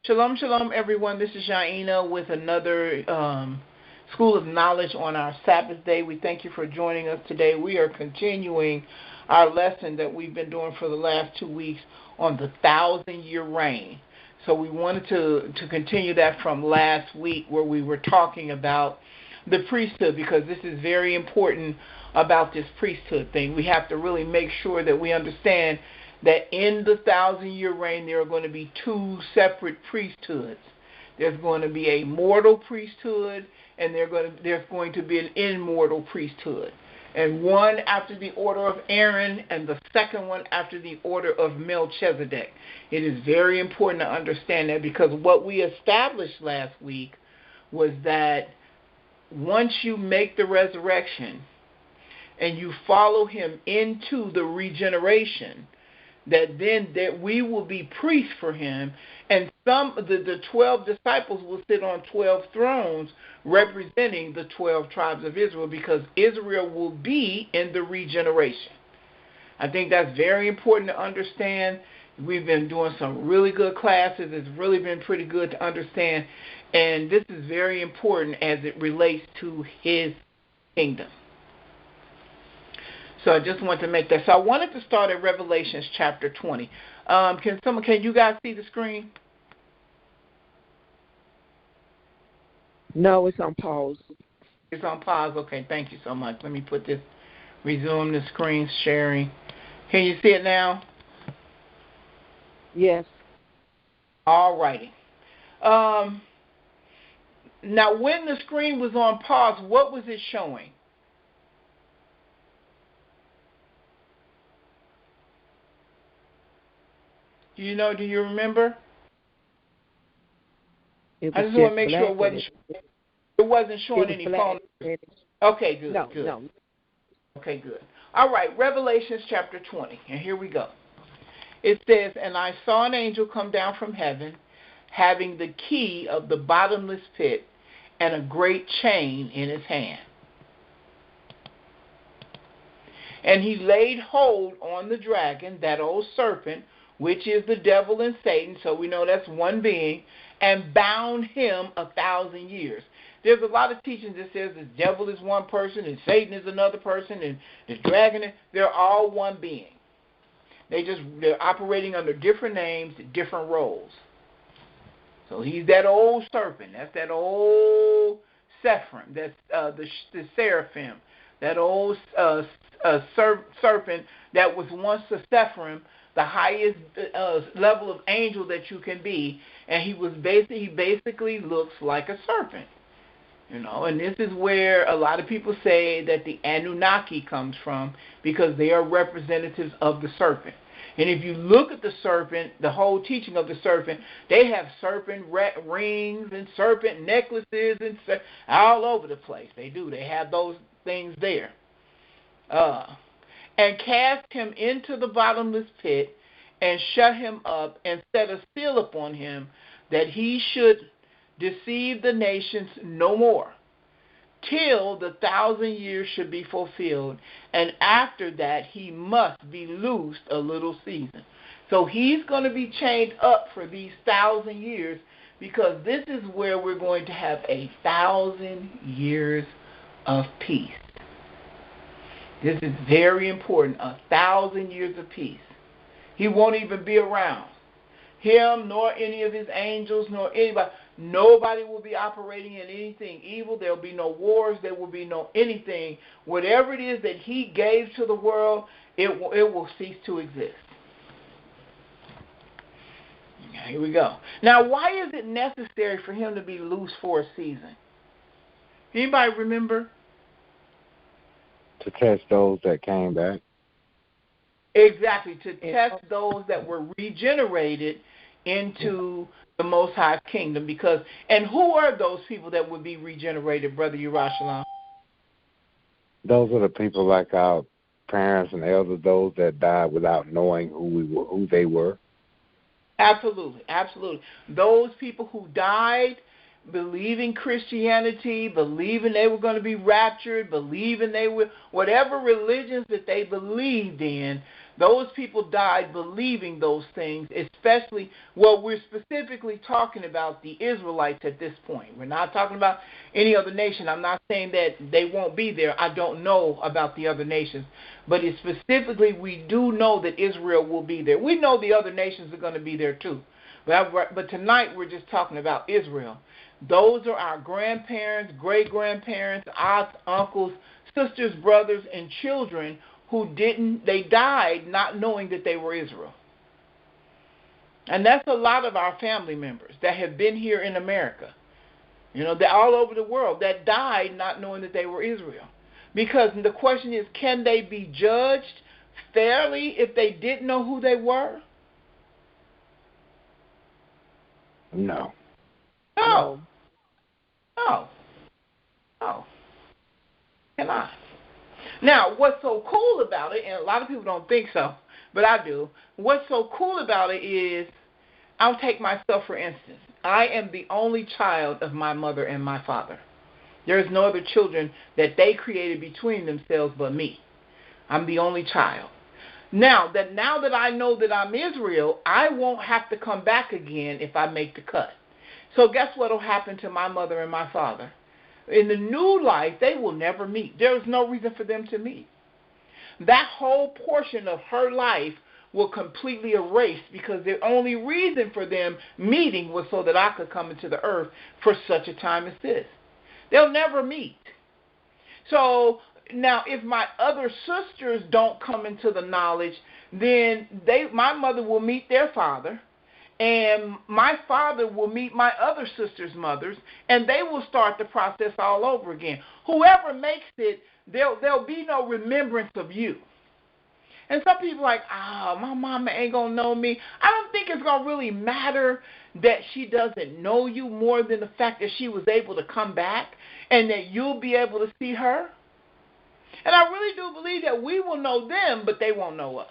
Shalom, shalom, everyone. This is Yaina with another School of Knowledge on our Sabbath day. We thank you for joining us today. We are continuing our lesson that we've been doing for the last 2 weeks on the 1,000-year reign. So we wanted to continue that from last week where we were talking about the priesthood, because this is very important about this priesthood thing. We have to really make sure that we understand that in the 1,000-year reign there are going to be two separate priesthoods. There's going to be a mortal priesthood, and there's going to be an immortal priesthood. And one after the order of Aaron, and the second one after the order of Melchizedek. It is very important to understand that, because what we established last week was that once you make the resurrection and you follow him into the regeneration, that we will be priests for him, and the 12 disciples will sit on 12 thrones representing the 12 tribes of Israel, because Israel will be in the regeneration. I think that's very important to understand. We've been doing some really good classes. It's really been pretty good to understand, and this is very important as it relates to his kingdom. So I just wanted to make that. So I wanted to start at Revelations chapter 20. Can you guys see the screen? No, it's on pause. It's on pause. Okay, thank you so much. Let me resume the screen sharing. Can you see it now? Yes. All righty. Now, when the screen was on pause, what was it showing? Do you remember? I just want to make sure it wasn't showing any phone. Okay, good. No. Okay, good. All right, Revelations chapter 20, and here we go. It says, "And I saw an angel come down from heaven, having the key of the bottomless pit and a great chain in his hand. And he laid hold on the dragon, that old serpent, which is the devil and Satan," so we know that's one being, "and bound him 1,000 years." There's a lot of teachings that says the devil is one person and Satan is another person and the dragon, they're all one being. They're operating under different names, different roles. So he's that old serpent. That's that old Sephrim. That's the seraphim. That old serpent that was once a Sephrim, the highest level of angel that you can be, and he basically looks like a serpent, And this is where a lot of people say that the Anunnaki comes from, because they are representatives of the serpent. And if you look at the serpent, the whole teaching of the serpent, they have serpent rings and serpent necklaces and all over the place. They do. They have those things there. "And cast him into the bottomless pit, and shut him up, and set a seal upon him, that he should deceive the nations no more, till the 1,000 years should be fulfilled, and after that he must be loosed a little season." So he's going to be chained up for these 1,000 years, because this is where we're going to have 1,000 years of peace. This is very important, 1,000 years of peace. He won't even be around. Him, nor any of his angels, nor anybody. Nobody will be operating in anything evil. There will be no wars. There will be no anything. Whatever it is that he gave to the world, it will cease to exist. Here we go. Now, why is it necessary for him to be loose for a season? Anybody remember? To test those that came back. Exactly, to test those that were regenerated into the Most High's kingdom. And who are those people that would be regenerated, Brother Yerushalayim? Those are the people like our parents and elders, those that died without knowing who they were. Absolutely, absolutely. Those people who died believing Christianity, believing they were going to be raptured, believing they were, whatever religions that they believed in, Those people died believing those things, especially, well, we're specifically talking about the Israelites at this point. We're not talking about any other nation. I'm not saying that they won't be there. I don't know about the other nations. But it's specifically, we do know that Israel will be there. We know the other nations are going to be there too. But tonight we're just talking about Israel. Those are our grandparents, great-grandparents, aunts, uncles, sisters, brothers, and children who they died not knowing that they were Israel. And that's a lot of our family members that have been here in America. They're all over the world that died not knowing that they were Israel. Because the question is, can they be judged fairly if they didn't know who they were? No. No. Cannot. Now, what's so cool about it, and a lot of people don't think so, but I do. What's so cool about it is, I'll take myself for instance. I am the only child of my mother and my father. There is no other children that they created between themselves but me. I'm the only child. Now that I know that I'm Israel, I won't have to come back again if I make the cut. So guess what will happen to my mother and my father? In the new life, they will never meet. There is no reason for them to meet. That whole portion of her life will completely erase, because the only reason for them meeting was so that I could come into the earth for such a time as this. They'll never meet. So now if my other sisters don't come into the knowledge, then my mother will meet their father, and my father will meet my other sisters' mothers, and they will start the process all over again. Whoever makes it, there'll be no remembrance of you. And some people are like, my mama ain't going to know me. I don't think it's going to really matter that she doesn't know you more than the fact that she was able to come back and that you'll be able to see her. And I really do believe that we will know them, but they won't know us.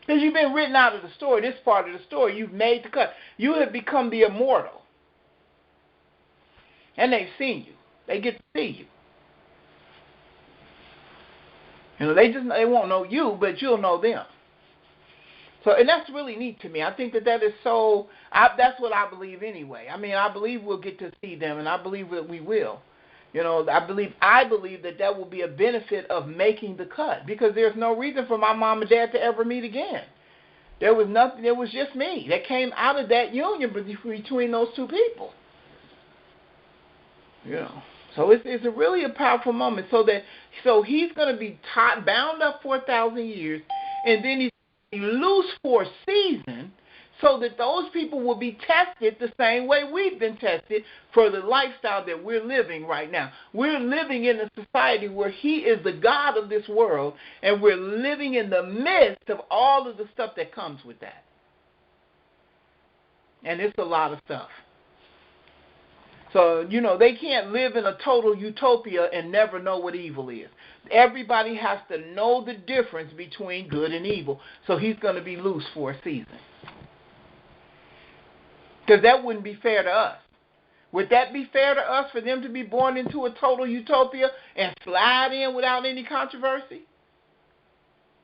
Because you've been written out of the story, this part of the story. You've made the cut. You have become the immortal. And they've seen you. They get to see you. They won't know you, but you'll know them. So, and that's really neat to me. I think that is so, that's what I believe anyway. I mean, I believe we'll get to see them, and I believe that we will. I believe that will be a benefit of making the cut, because there's no reason for my mom and dad to ever meet again. There was nothing. It was just me that came out of that union between those two people. So it's really a powerful moment. So he's going to be bound up for 1,000 years, and then he's loose for a season, so that those people will be tested the same way we've been tested for the lifestyle that we're living right now. We're living in a society where he is the God of this world, and we're living in the midst of all of the stuff that comes with that. And it's a lot of stuff. So, they can't live in a total utopia and never know what evil is. Everybody has to know the difference between good and evil. So he's going to be loose for a season. Because that wouldn't be fair to us. Would that be fair to us for them to be born into a total utopia and slide in without any controversy?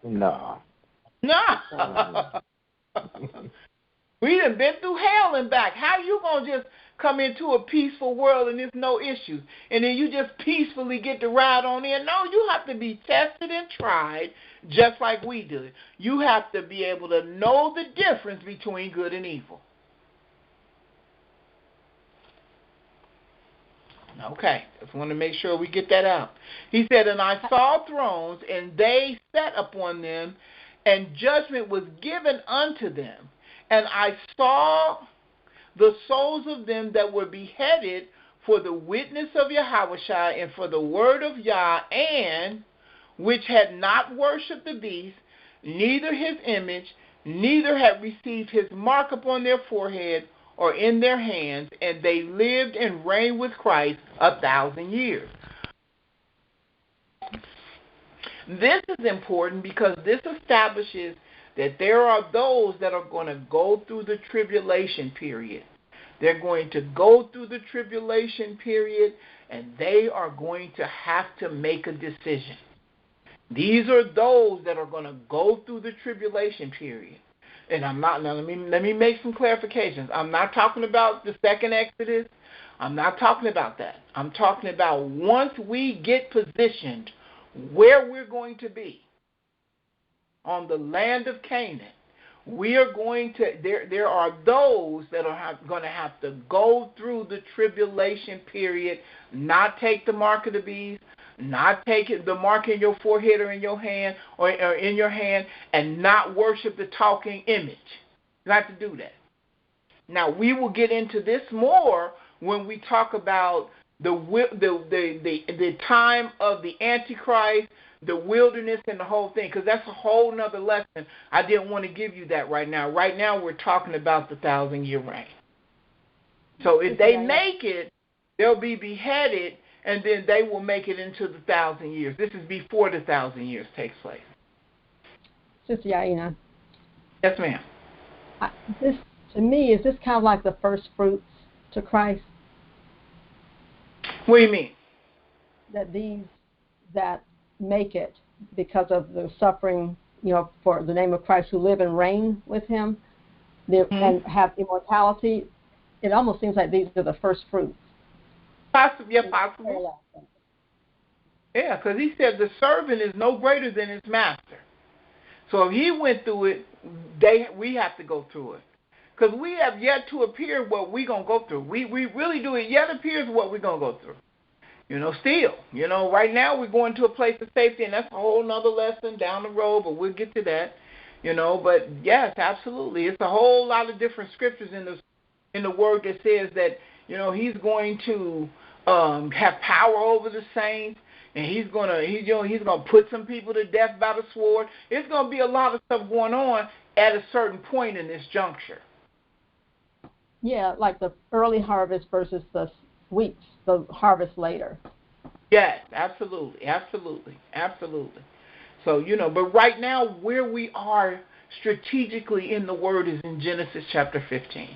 No. We done been through hell and back. How you going to just come into a peaceful world and there's no issues, and then you just peacefully get to ride on in? No, you have to be tested and tried just like we did. You have to be able to know the difference between good and evil. Okay, just want to make sure we get that out. He said, and I saw thrones, and they sat upon them, and judgment was given unto them. And I saw the souls of them that were beheaded for the witness of Yahushua and for the word of Yah, and which had not worshipped the beast, neither his image, neither had received his mark upon their forehead or in their hands, and they lived and reigned with Christ 1,000 years. This is important because this establishes that there are those that are going to go through the tribulation period. They're going to go through the tribulation period, and they are going to have to make a decision. These are those that are going to go through the tribulation period. And I'm not, now let me make some clarifications. I'm not talking about the second Exodus. I'm not talking about that. I'm talking about once we get positioned where we're going to be on the land of Canaan, we are going to, there are those that are going to have to go through the tribulation period, not take the mark of the beast, not take the mark in your forehead or in your hand or in your hand, and not worship the talking image. Not to do that. Now, we will get into this more when we talk about the time of the Antichrist, the wilderness, and the whole thing, because that's a whole nother lesson. I didn't want to give you that right now. Right now, we're talking about the 1,000-year reign. So if they make it, they'll be beheaded, and then they will make it into the 1,000 years. This is before the 1,000 years takes place. Sister Yaina. Yes, ma'am. This, to me, is this kind of like the first fruits to Christ? What do you mean? That these that make it because of the suffering, for the name of Christ, who live and reign with him, and have immortality. It almost seems like these are the first fruits. Possibly, yeah, possible. Yeah, because he said the servant is no greater than his master. So if he went through it, we have to go through it. Because we have yet to appear what we're going to go through. We really do. It yet appears what we're going to go through. Still, right now we're going to a place of safety, and that's a whole nother lesson down the road, but we'll get to that. But yes, absolutely. It's a whole lot of different scriptures in the word that says that, he's going to have power over the saints, and he's gonna put some people to death by the sword. It's gonna be a lot of stuff going on at a certain point in this juncture. Yeah, like the early harvest versus the harvest later. Yes, absolutely. So, but right now where we are strategically in the word is in Genesis chapter 15.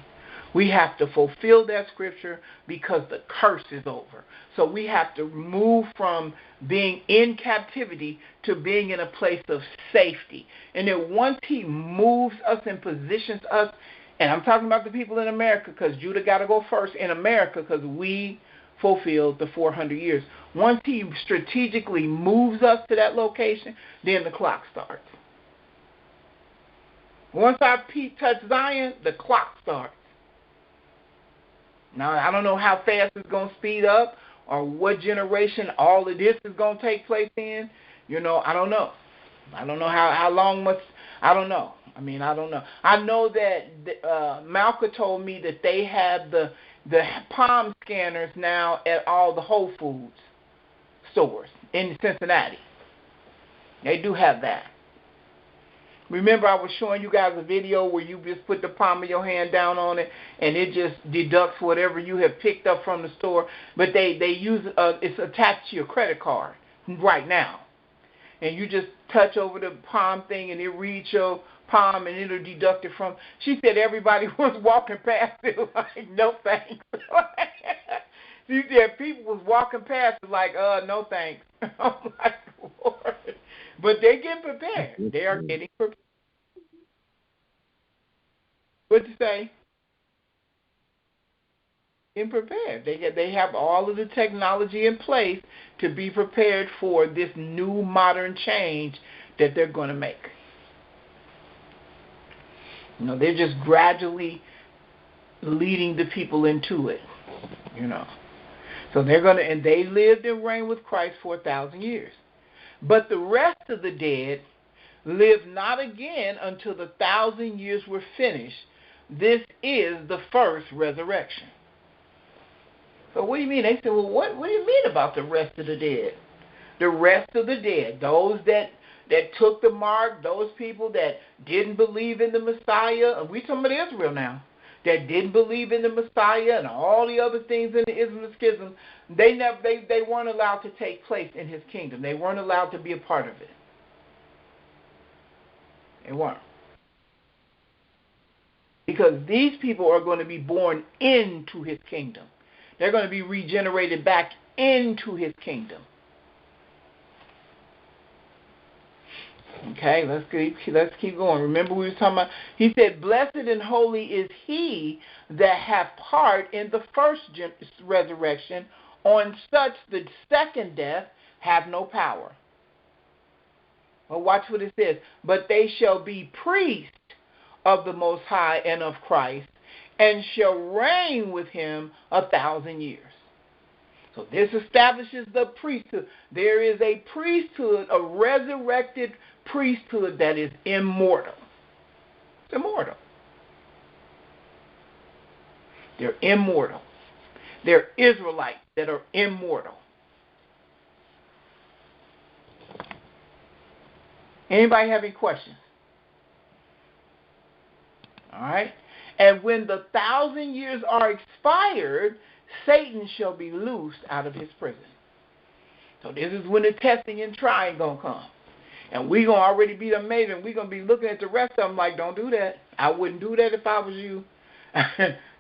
We have to fulfill that scripture because the curse is over. So we have to move from being in captivity to being in a place of safety. And then once he moves us and positions us, and I'm talking about the people in America because Judah got to go first in America because we fulfilled the 400 years. Once he strategically moves us to that location, then the clock starts. Once our feet touch Zion, the clock starts. Now, I don't know how fast it's going to speed up or what generation all of this is going to take place in. I don't know. I don't know how long much. I don't know. I don't know. I know that Malcolm told me that they have the palm scanners now at all the Whole Foods stores in Cincinnati. They do have that. Remember I was showing you guys a video where you just put the palm of your hand down on it and it just deducts whatever you have picked up from the store, but they use it's attached to your credit card right now. And you just touch over the palm thing and it reads your palm and it'll deduct it from. She said everybody was walking past it like, no thanks. She said people was walking past it like, no thanks. I'm like, Lord. But they're getting prepared. They are getting prepared. What'd you say? Getting prepared. They have all of the technology in place to be prepared for this new modern change that they're going to make. They're just gradually leading the people into it. So they're going to, and they lived and reigned with Christ for 1,000 years. But the rest of the dead live not again until the 1,000 years were finished. This is the first resurrection. So what do you mean? They said, well, what do you mean about the rest of the dead? The rest of the dead, those that took the mark, those people that didn't believe in the Messiah, and we talking about Israel now, that didn't believe in the Messiah and all the other things in the Islam schism, they weren't allowed to take place in his kingdom. They weren't allowed to be a part of it. They weren't. Because these people are going to be born into his kingdom. They're going to be regenerated back into his kingdom. Okay, let's keep going. Remember we were talking about, he said, blessed and holy is he that hath part in the first resurrection. On such the second death have no power. Well, watch what it says. But they shall be priests of the Most High and of Christ, and shall reign with him 1,000 years. So this establishes the priesthood. There is a priesthood, a resurrected priesthood that is immortal. It's immortal. They're immortal. They're Israelites that are immortal. Anybody have any questions? All right. And when the 1,000 years are expired, Satan shall be loosed out of his prison. So this is when the testing and trying going to come. And we're going to already be amazing. We're going to be looking at the rest of them like, don't do that. I wouldn't do that if I was you.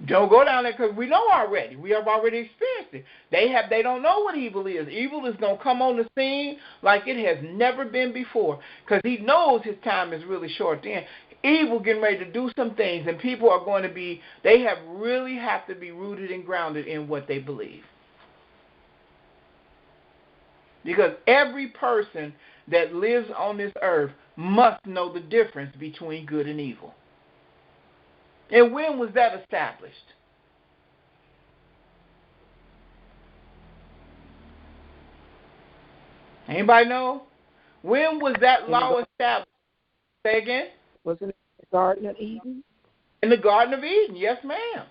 Don't go down there, because we know already. We have already experienced it. They don't know what evil is. Evil is going to come on the scene like it has never been before, because he knows his time is really short then. Evil getting ready to do some things, and people are going to be, really have to be rooted and grounded in what they believe. Because every person that lives on this earth must know the difference between good and evil. And when was that established? Anybody know? When was that law established? Say again? Wasn't it the Garden of Eden? In the Garden of Eden, yes, ma'am.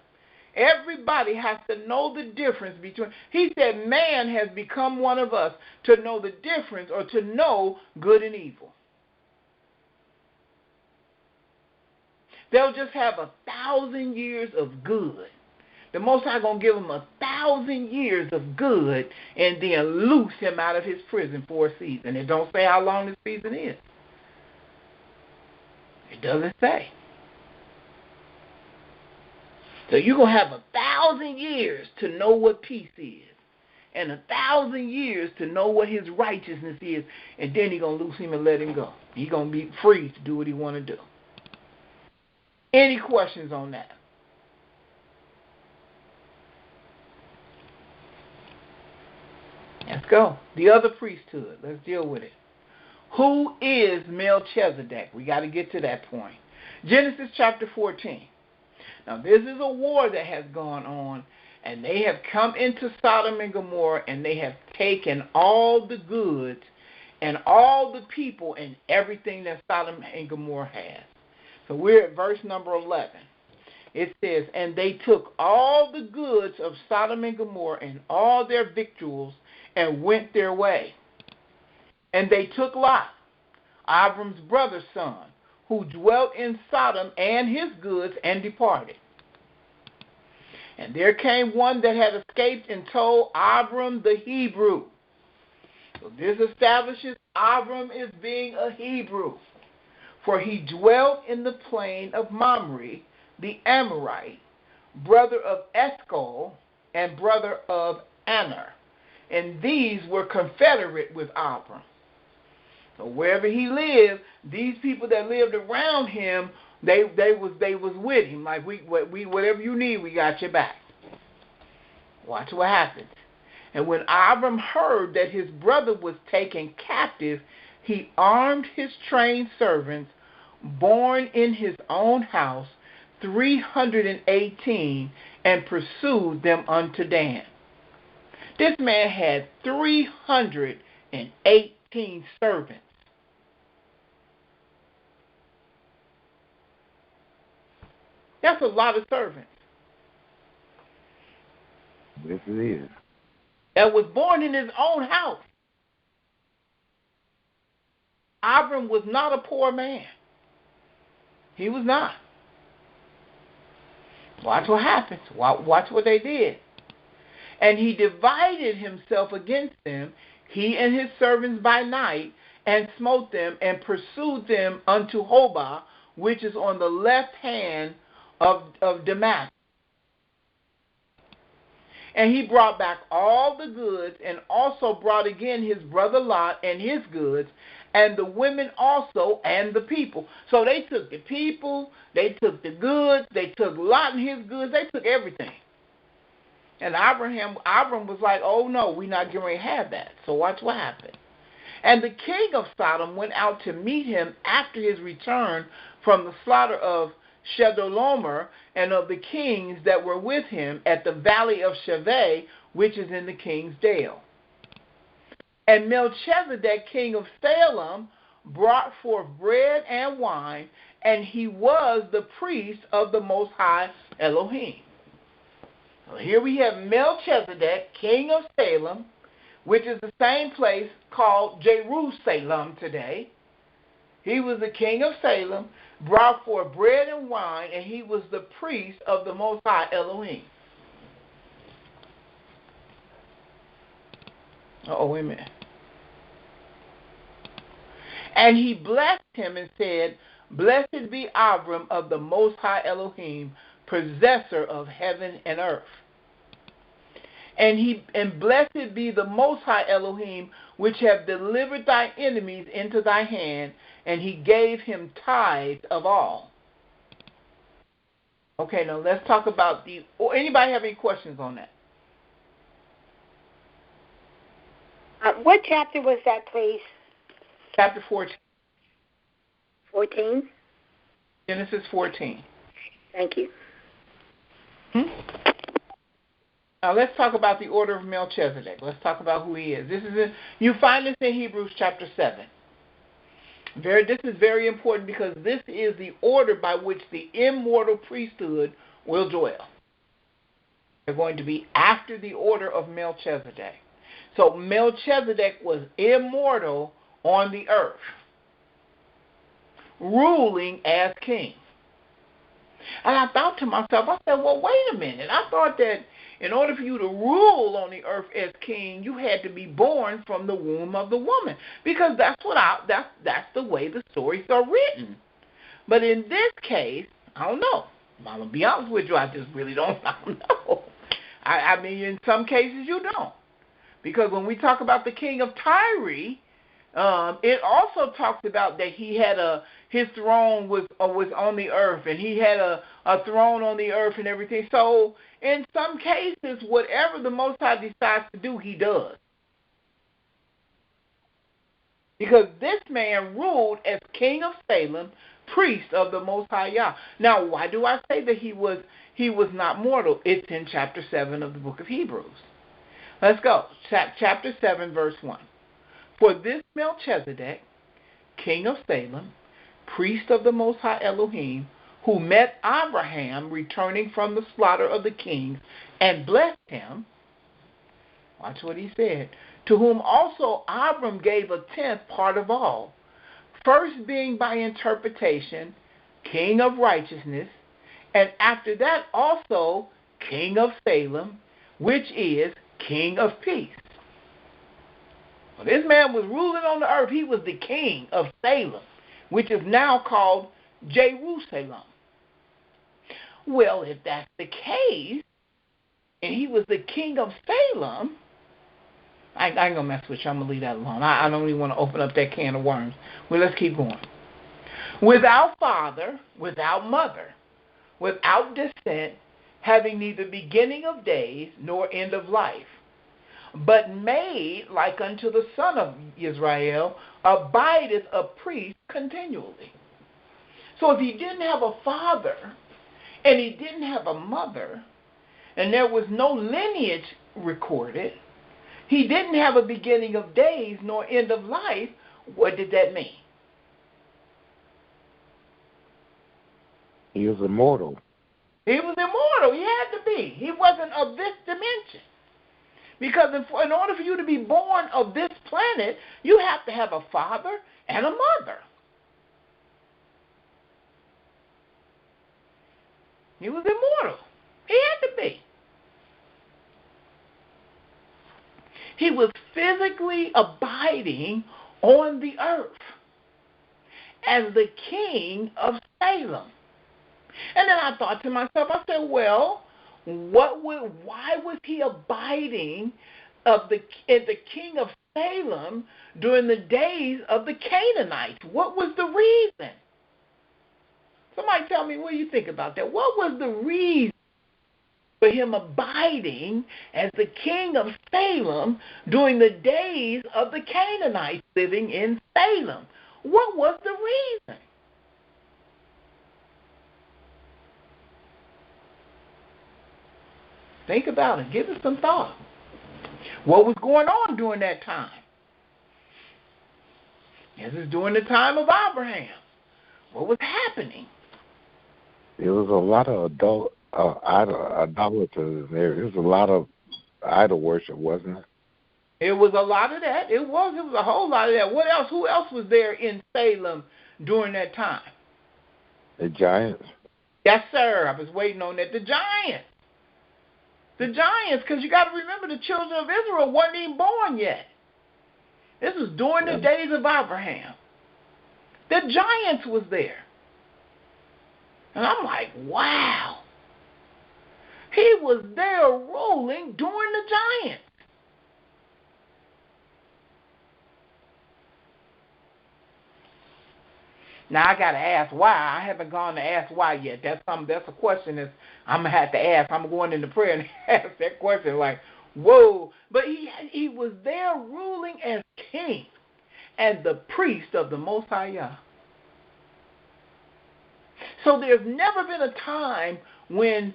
Everybody has to know the difference between. He said man has become one of us to know the difference, or to know good and evil. They'll just have 1,000 years of good. The Most High going to give him 1,000 years of good and then loose him out of his prison for a season. It don't say how long this season is. It doesn't say. So you're going to have 1,000 years to know what peace is, and 1,000 years to know what his righteousness is, and then he's going to loose him and let him go. He's going to be free to do what he want to do. Any questions on that? Let's go. The other priesthood. Let's deal with it. Who is Melchizedek? We got to get to that point. Genesis chapter 14. Now, this is a war that has gone on, and they have come into Sodom and Gomorrah, and they have taken all the goods and all the people and everything that Sodom and Gomorrah has. So we're at verse number 11. It says, and they took all the goods of Sodom and Gomorrah and all their victuals and went their way. And they took Lot, Abram's brother's son, who dwelt in Sodom, and his goods, and departed. And there came one that had escaped and told Abram the Hebrew. So this establishes Abram as being a Hebrew. For he dwelt in the plain of Mamre, the Amorite, brother of Eshcol, and brother of Aner. And these were confederate with Abram. So wherever he lived, these people that lived around him, they was with him. Like we whatever you need, we got your back. Watch what happens. And when Abram heard that his brother was taken captive, he armed his trained servants, born in his own house, 318, and pursued them unto Dan. This man had 318 servants. That's a lot of servants. Yes, it is. That was born in his own house. Abram was not a poor man. He was not. Watch what happens. Watch what they did. And he divided himself against them, he and his servants by night, and smote them, and pursued them unto Hobah, which is on the left hand of Damascus. And he brought back all the goods, and also brought again his brother Lot and his goods, and the women also, and the people. So they took the people, they took the goods, they took Lot and his goods, they took everything. And Abram was like, oh no, we're not getting ready to have that. So watch what happened. And the king of Sodom went out to meet him after his return from the slaughter of Chedorlaomer and of the kings that were with him at the valley of Shaveh, which is in the king's dale. And Melchizedek, king of Salem, brought forth bread and wine, and he was the priest of the Most High Elohim. So here we have Melchizedek, king of Salem, which is the same place called Jerusalem today. He was the king of Salem, brought forth bread and wine, and he was the priest of the Most High Elohim. Wait a minute. And he blessed him and said, Blessed be Abram of the Most High Elohim, possessor of heaven and earth. And blessed be the Most High Elohim, which have delivered thy enemies into thy hand, and he gave him tithes of all. Okay, now let's talk about anybody have any questions on that? What chapter was that, please? Chapter 14. 14? Genesis 14. Thank you. Now let's talk about the order of Melchizedek. Let's talk about who he is. You find this in Hebrews chapter 7. This is very important because this is the order by which the immortal priesthood will dwell. They're going to be after the order of Melchizedek. So Melchizedek was immortal on the earth, ruling as king. And I thought to myself, I said, well, wait a minute. I thought that in order for you to rule on the earth as king, you had to be born from the womb of the woman, because that's the way the stories are written. But in this case, I don't know. I'm gonna be honest with you. I just really don't know. I mean, in some cases you don't, because when we talk about the king of Tyre, it also talks about that he had his throne was on the earth, and he had a throne on the earth and everything. So in some cases, whatever the Most High decides to do, he does. Because this man ruled as king of Salem, priest of the Most High Yah. Now, why do I say that he was not mortal? It's in chapter 7 of the book of Hebrews. Let's go. Chapter 7, verse 1. For this Melchizedek, king of Salem, priest of the Most High Elohim, who met Abraham returning from the slaughter of the kings and blessed him, watch what he said, to whom also Abram gave a tenth part of all, first being by interpretation king of righteousness, and after that also king of Salem, which is king of peace. Well, this man was ruling on the earth. He was the king of Salem, which is now called Jerusalem. Well, if that's the case, and he was the king of Salem, I ain't going to mess with you. I'm going to leave that alone. I don't even want to open up that can of worms. Well, let's keep going. Without father, without mother, without descent, having neither beginning of days nor end of life, but made like unto the son of Israel, abideth a priest continually. So if he didn't have a father, and he didn't have a mother, and there was no lineage recorded, he didn't have a beginning of days nor end of life, what did that mean? He was immortal. He was immortal. He had to be. He wasn't of this dimension. Because in order for you to be born of this planet, you have to have a father and a mother. He was immortal. He had to be. He was physically abiding on the earth as the king of Salem. And then I thought to myself, I said, well, why was he abiding as the king of Salem during the days of the Canaanites? What was the reason? Somebody tell me what you think about that. What was the reason for him abiding as the king of Salem during the days of the Canaanites living in Salem? What was the reason? Think about it. Give it some thought. What was going on during that time? This is during the time of Abraham. What was happening? There was a lot of idolaters there. There was a lot of idol worship, wasn't it? It was a lot of that. It was a whole lot of that. What else? Who else was there in Salem during that time? The giants. Yes, sir. I was waiting on that. The giants. The giants, because you got to remember the children of Israel weren't even born yet. This was during the days of Abraham. The giants was there. And I'm like, wow. He was there ruling during the giants. Now I gotta ask why. I haven't gone to ask why yet. That's a question that I'm gonna have to ask. I'm going into prayer and ask that question. Like, whoa! But he was there ruling as king and the priest of the Most High Yah. So there's never been a time when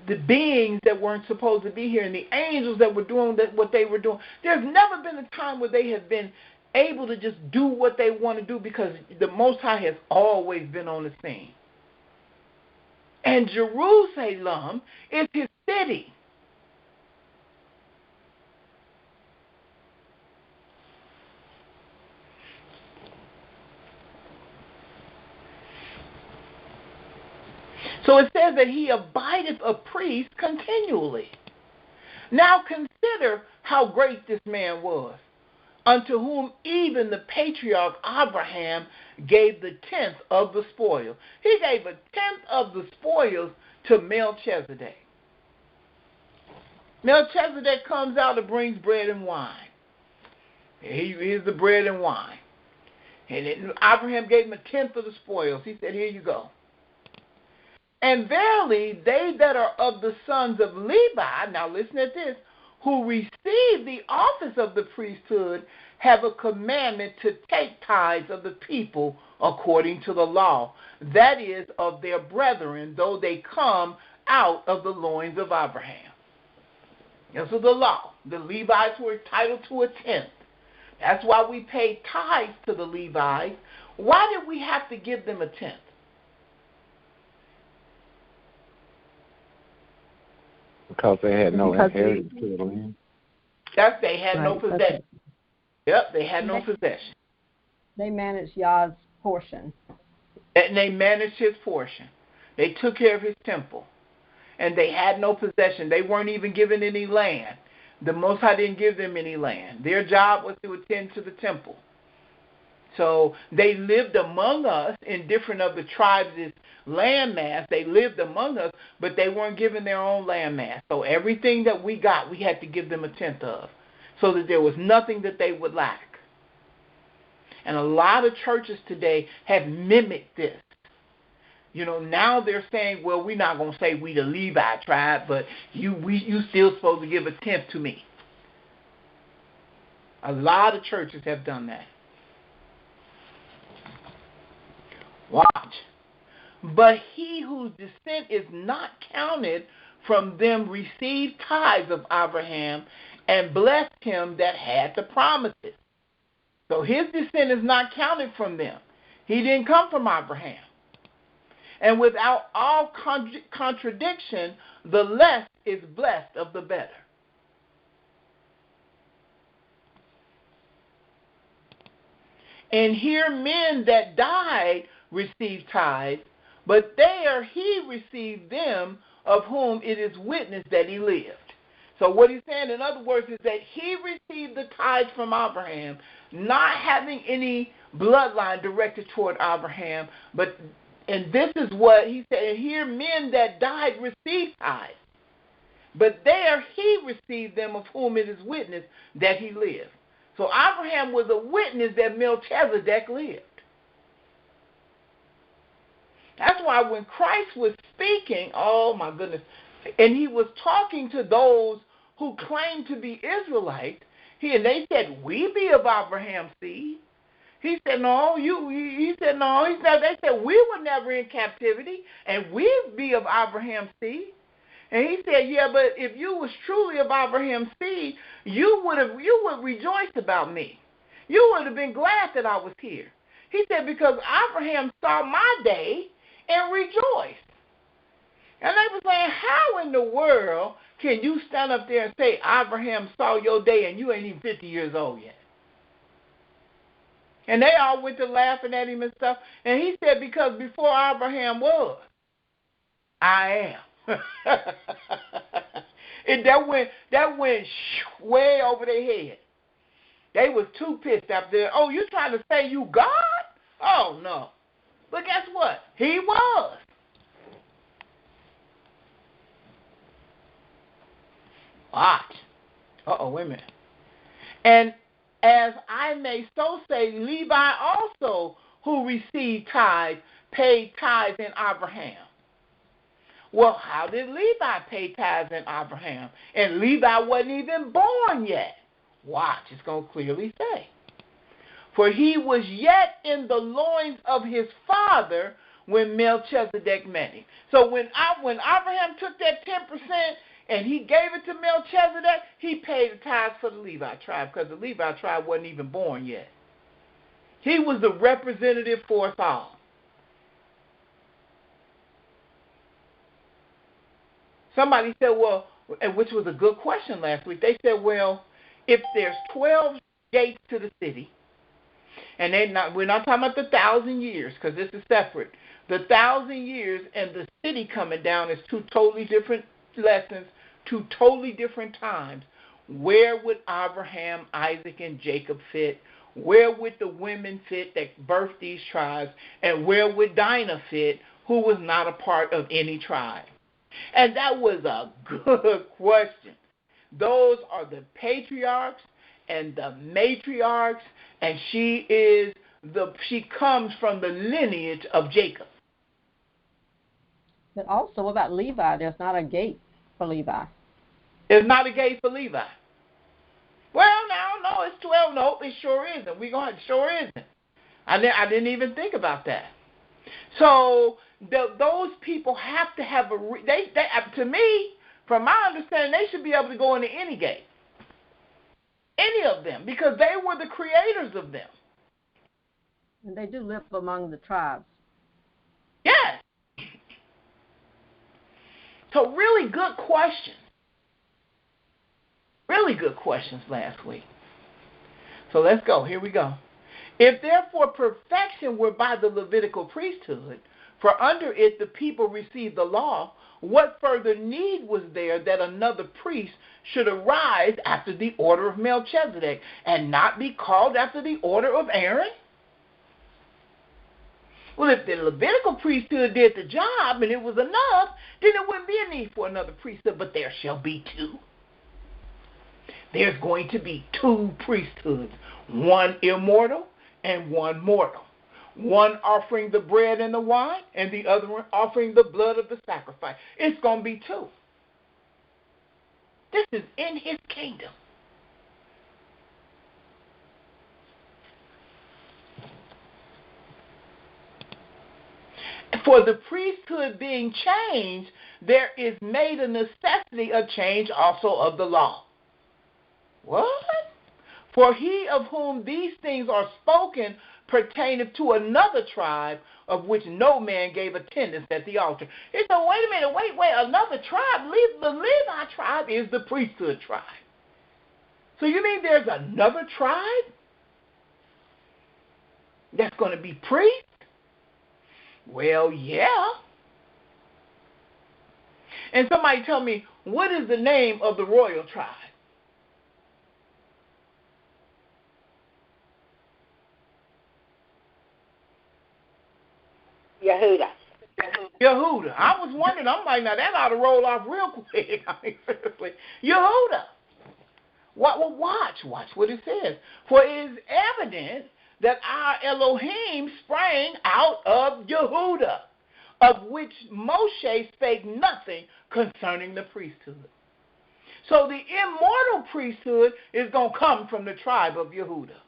the beings that weren't supposed to be here and the angels that were doing what they were doing, there's never been a time where they have been able to just do what they want to do, because the Most High has always been on the scene. And Jerusalem is his city. So it says that he abideth a priest continually. Now consider how great this man was, unto whom even the patriarch Abraham gave the tenth of the spoil. He gave a tenth of the spoils to Melchizedek. Melchizedek comes out and brings bread and wine. Here's the bread and wine. And Abraham gave him a tenth of the spoils. He said, here you go. And verily, they that are of the sons of Levi, now listen at this, who receive the office of the priesthood, have a commandment to take tithes of the people according to the law, that is, of their brethren, though they come out of the loins of Abraham. This is the law. The Levites were entitled to a tenth. That's why we pay tithes to the Levites. Why did we have to give them a tenth? Because they had no inheritance to the land. Yes, they had no possession. Yep, they had no possession. They managed Yah's portion. And they managed his portion. They took care of his temple. And they had no possession. They weren't even given any land. The Most High didn't give them any land. Their job was to attend to the temple. So they lived among us in different of the tribes' landmass. They lived among us, but they weren't given their own landmass. So everything that we got, we had to give them a tenth of, so that there was nothing that they would lack. And a lot of churches today have mimicked this. You know, now they're saying, well, we're not going to say we the Levi tribe, but you still supposed to give a tenth to me. A lot of churches have done that. Watch. But he whose descent is not counted from them received tithes of Abraham and blessed him that had the promises. So his descent is not counted from them. He didn't come from Abraham. And without all contradiction, the less is blessed of the better. And here men that died received tithes, but there he received them of whom it is witness that he lived. So what he's saying, in other words, is that he received the tithes from Abraham, not having any bloodline directed toward Abraham, and this is what he said, and here men that died received tithes. But there he received them of whom it is witness that he lived. So Abraham was a witness that Melchizedek lived. That's why when Christ was speaking, oh my goodness, and he was talking to those who claimed to be Israelites, and they said, we be of Abraham's seed. He said, no, he said, no. He said, they said, we were never in captivity, and we be of Abraham's seed. And he said, yeah, but if you was truly of Abraham's seed, you would rejoice about me. You would have been glad that I was here. He said, because Abraham saw my day and rejoiced. And they were saying, how in the world can you stand up there and say Abraham saw your day and you ain't even 50 years old yet? And they all went to laughing at him and stuff. And he said, because before Abraham was, I am. And that went way over their head. They was too pissed up there. Oh, you trying to say you God? Oh, no. But guess what? He was. Watch. Uh-oh, wait a minute. And as I may so say, Levi also, who received tithes, paid tithes in Abraham. Well, how did Levi pay tithes in Abraham? And Levi wasn't even born yet. Watch, it's going to clearly say. For he was yet in the loins of his father when Melchizedek met him. So when Abraham took that 10% and he gave it to Melchizedek, he paid the tithes for the Levi tribe because the Levi tribe wasn't even born yet. He was the representative for us all. Somebody said, well, and which was a good question last week. They said, well, if there's 12 gates to the city, and we're not talking about the 1,000 years because this is separate. The 1,000 years and the city coming down is two totally different lessons, two totally different times. Where would Abraham, Isaac, and Jacob fit? Where would the women fit that birthed these tribes? And where would Dinah fit, who was not a part of any tribe? And that was a good question. Those are the patriarchs and the matriarchs, and she comes from the lineage of Jacob. But also, what about Levi? There's not a gate for Levi. There's not a gate for Levi. Well, no, it's 12. No, it sure isn't. It sure isn't. I didn't even think about that. So those people have to have to me, from my understanding, they should be able to go into any gate. Any of them, because they were the creators of them. And they do live among the tribes. Yes. So really good questions. Really good questions last week. So let's go. Here we go. If therefore perfection were by the Levitical priesthood, for under it the people received the law, what further need was there that another priest should arise after the order of Melchizedek and not be called after the order of Aaron? Well, if the Levitical priesthood did the job and it was enough, then there wouldn't be a need for another priesthood, but there shall be two. There's going to be two priesthoods, one immortal and one mortal. One offering the bread and the wine, and the other one offering the blood of the sacrifice. It's going to be two. This is in his kingdom. For the priesthood being changed, there is made a necessity of change also of the law. What? For he of whom these things are spoken pertaineth to another tribe, of which no man gave attendance at the altar. He said, wait a minute, wait, another tribe? The Levi tribe is the priesthood tribe. So you mean there's another tribe that's going to be priest? Well, yeah. And somebody tell me, what is the name of the royal tribe? Yehudah. Yehudah. I was wondering, I'm like, now that ought to roll off real quick. I mean, seriously. Yehudah. Well, watch what it says. For it is evident that our Elohim sprang out of Yehudah, of which Moshe spake nothing concerning the priesthood. So the immortal priesthood is going to come from the tribe of Yehudah.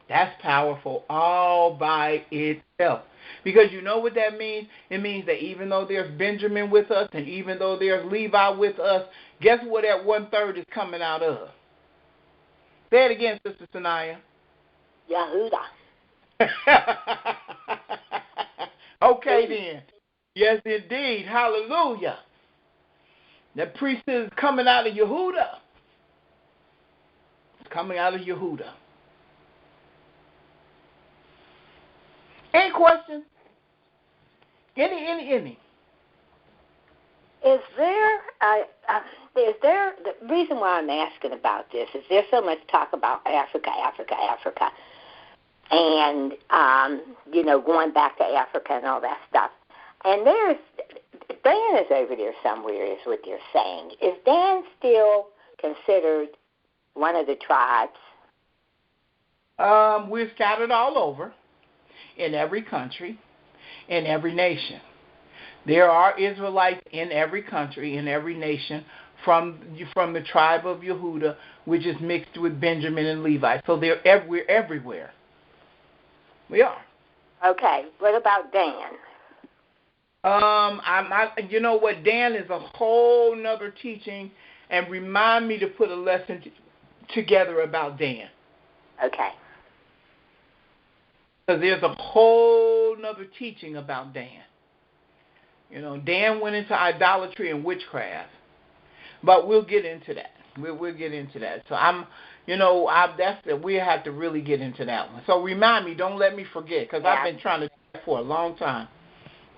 That's powerful all by itself. Because you know what that means? It means that even though there's Benjamin with us and even though there's Levi with us, guess what that 1/3 is coming out of? Say it again, Sister Sanaya. Yehudah. Okay then. Yes, indeed. Hallelujah. The priesthood is coming out of Yehudah. It's coming out of Yehudah. Any questions? Any? Is there the reason why I'm asking about this is there's so much talk about Africa, and going back to Africa and all that stuff. And Dan is over there somewhere, is what you're saying. Is Dan still considered one of the tribes? We're scattered all over, in every country, in every nation. There are Israelites in every country, in every nation, from the tribe of Yehudah, which is mixed with Benjamin and Levi. So we're everywhere. We are. Okay. What about Dan? You know what? Dan is a whole nother teaching, and remind me to put a lesson together about Dan. Okay. Because there's a whole nother teaching about Dan. You know, Dan went into idolatry and witchcraft, but we'll get into that. We'll get into that. So we have to really get into that one. So remind me, don't let me forget, because I've been trying to do that for a long time.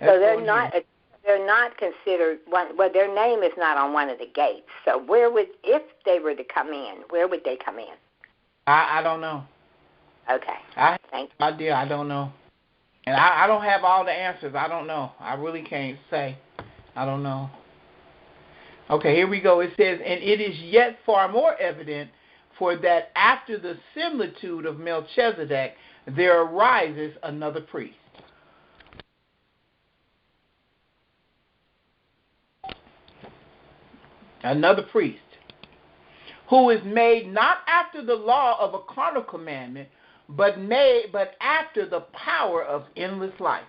So they're not considered one. Well, their name is not on one of the gates. So if they were to come in, where would they come in? I don't know. Okay. I don't know. And I don't have all the answers. I don't know. I really can't say. I don't know. Okay, here we go. It says, and it is yet far more evident, for that after the similitude of Melchizedek, there arises another priest. Another priest, who is made not after the law of a carnal commandment, but after the power of endless life.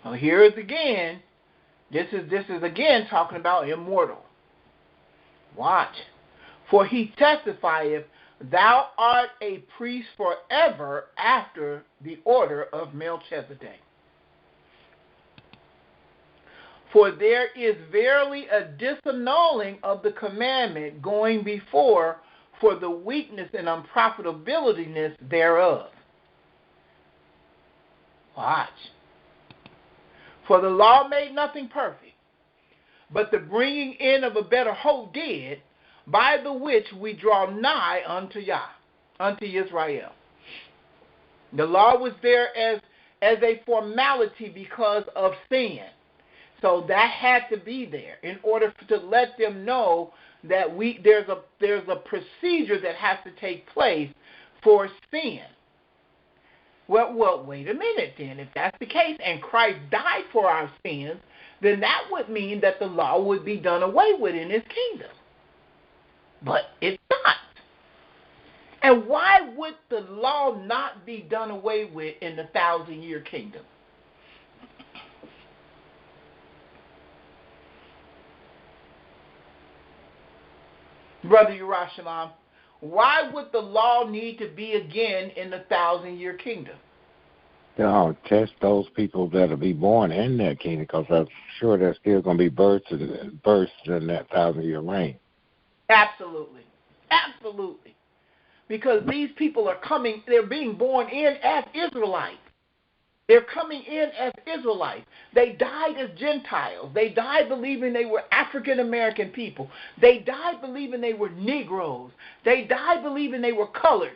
Well, here is again. This is again talking about immortal. Watch. For he testifieth, thou art a priest forever after the order of Melchizedek. For there is verily a disannulling of the commandment going before for the weakness and unprofitabiliness thereof. Watch. For the law made nothing perfect, but the bringing in of a better hope did, by the which we draw nigh unto Israel. The law was there as a formality because of sin. So that had to be there in order to let them know that there's a procedure that has to take place for sin. Well, wait a minute then. If that's the case and Christ died for our sins, then that would mean that the law would be done away with in his kingdom. But it's not. And why would the law not be done away with in the 1,000-year kingdom? Brother Yerushalayim, why would the law need to be again in the 1,000-year kingdom? They'll test those people that'll be born in that kingdom, because I'm sure there's still going to be births in that 1,000-year reign. Absolutely. Because these people are coming, they're being born in as Israelites. They're coming in as Israelites. They died as Gentiles. They died believing they were African American people. They died believing they were Negroes. They died believing they were coloreds.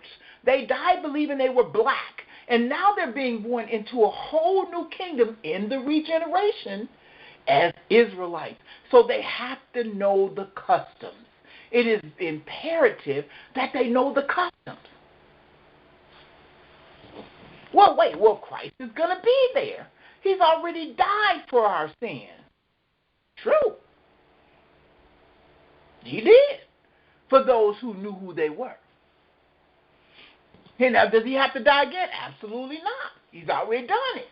They died believing they were black. And now they're being born into a whole new kingdom in the regeneration as Israelites. So they have to know the customs. It is imperative that they know the customs. Well, Christ is going to be there. He's already died for our sins. True. He did. For those who knew who they were. And now, does he have to die again? Absolutely not. He's already done it.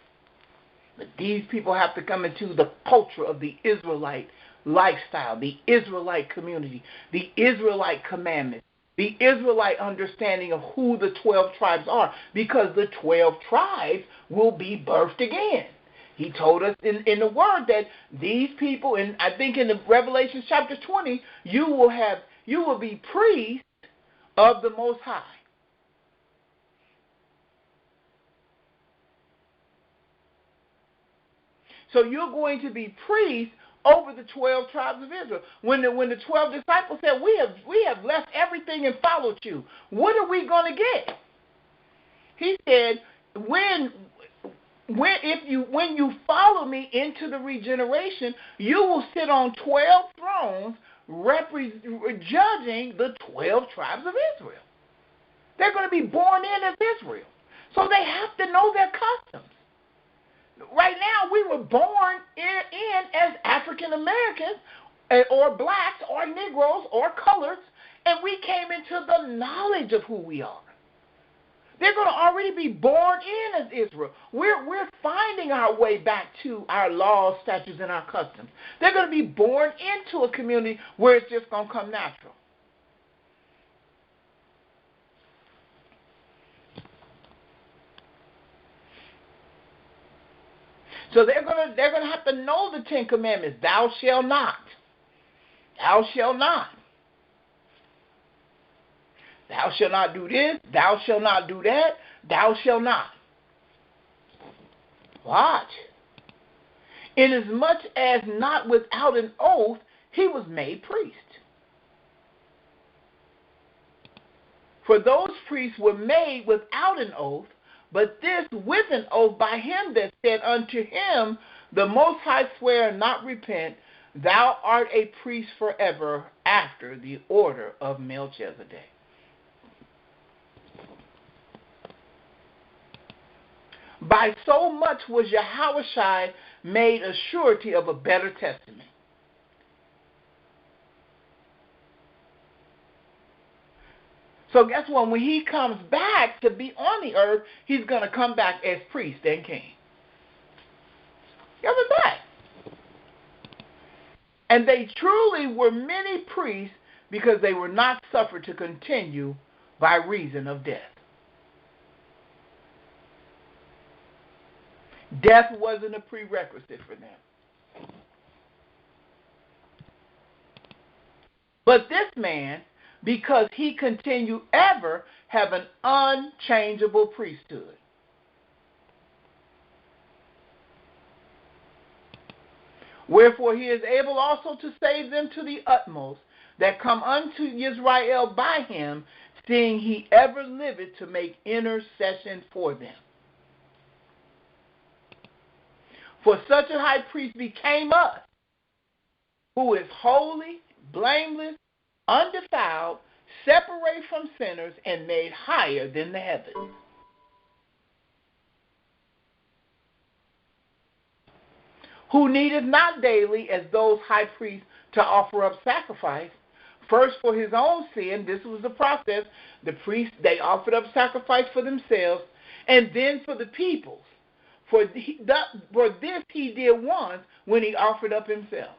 But these people have to come into the culture of the Israelite lifestyle, the Israelite community, the Israelite commandments, the Israelite understanding of who the 12 tribes are, because the 12 tribes will be birthed again. He told us in the Word that these people, and I think in the Revelation chapter 20, you will be priests of the Most High. So you're going to be priests over the 12 tribes of Israel. When the 12 disciples said, we have left everything and followed you, what are we going to get? He said, when you follow me into the regeneration, you will sit on 12 thrones judging the 12 tribes of Israel. They're going to be born in as Israel. So they have to know their customs. Right now, we were born in as African Americans or blacks or Negroes or coloreds, and we came into the knowledge of who we are. They're going to already be born in as Israel. We're finding our way back to our laws, statutes, and our customs. They're going to be born into a community where it's just going to come natural. So they're gonna have to know the 10 Commandments. Thou shalt not. Thou shalt not. Thou shalt not do this. Thou shalt not do that. Thou shalt not. Watch. Inasmuch as not without an oath he was made priest. For those priests were made without an oath, but this with an oath by him that said unto him, the Most High swear not repent, thou art a priest forever after the order of Melchizedek. By so much was Yahushua made a surety of a better testament. So guess what? When he comes back to be on the earth, he's going to come back as priest and king. Coming back. And they truly were many priests because they were not suffered to continue by reason of death. Death wasn't a prerequisite for them. But this man, because he continued ever, have an unchangeable priesthood. Wherefore he is able also to save them to the utmost that come unto Israel by him, seeing he ever liveth to make intercession for them. For such a high priest became us, who is holy, blameless, undefiled, separate from sinners, and made higher than the heavens. Who needeth not daily, as those high priests, to offer up sacrifice, first for his own sin. This was the process. The priests, they offered up sacrifice for themselves, and then for the people's. For this he did once when he offered up himself.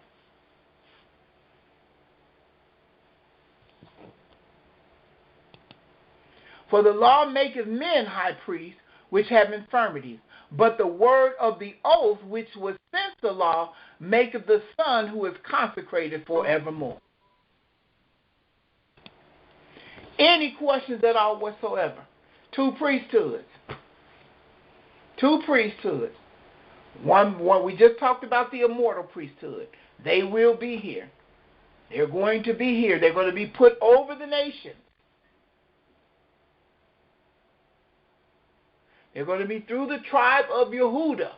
For the law maketh men high priests, which have infirmities. But the word of the oath, which was since the law, maketh the Son who is consecrated forevermore. Any questions at all whatsoever? 2 priesthoods. 2 priesthoods. One, we just talked about the immortal priesthood. They will be here. They're going to be here. They're going to be put over the nations. They're going to be through the tribe of Yehudah,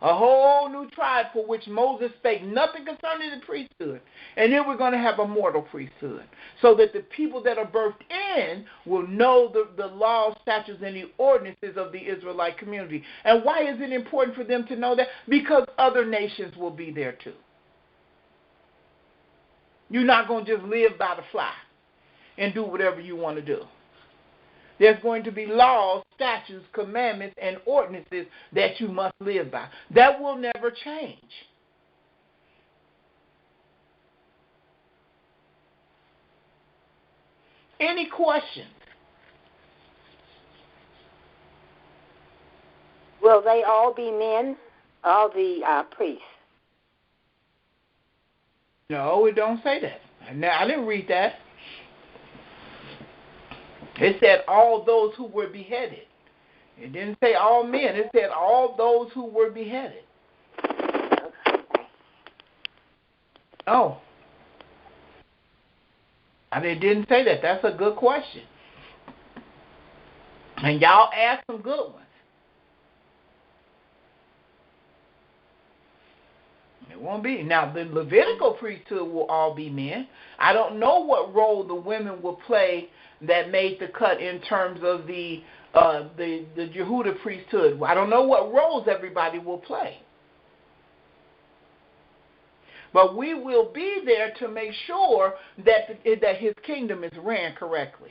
a whole new tribe for which Moses spake nothing concerning the priesthood. And then we're going to have a mortal priesthood, so that the people that are birthed in will know the laws, statutes, and the ordinances of the Israelite community. And why is it important for them to know that? Because other nations will be there too. You're not going to just live by the fly and do whatever you want to do. There's going to be laws, statutes, commandments, and ordinances that you must live by. That will never change. Any questions? Will they all be men, all the priests? No, it don't say that. Now, I didn't read that. It said all those who were beheaded. It didn't say all men. It said all those who were beheaded. Oh. It didn't say that. That's a good question. And y'all asked some good ones. It won't be. Now, the Levitical priesthood will all be men. I don't know what role the women will play that made the cut in terms of the Yehudah priesthood. I don't know what roles everybody will play. But we will be there to make sure that his kingdom is ran correctly.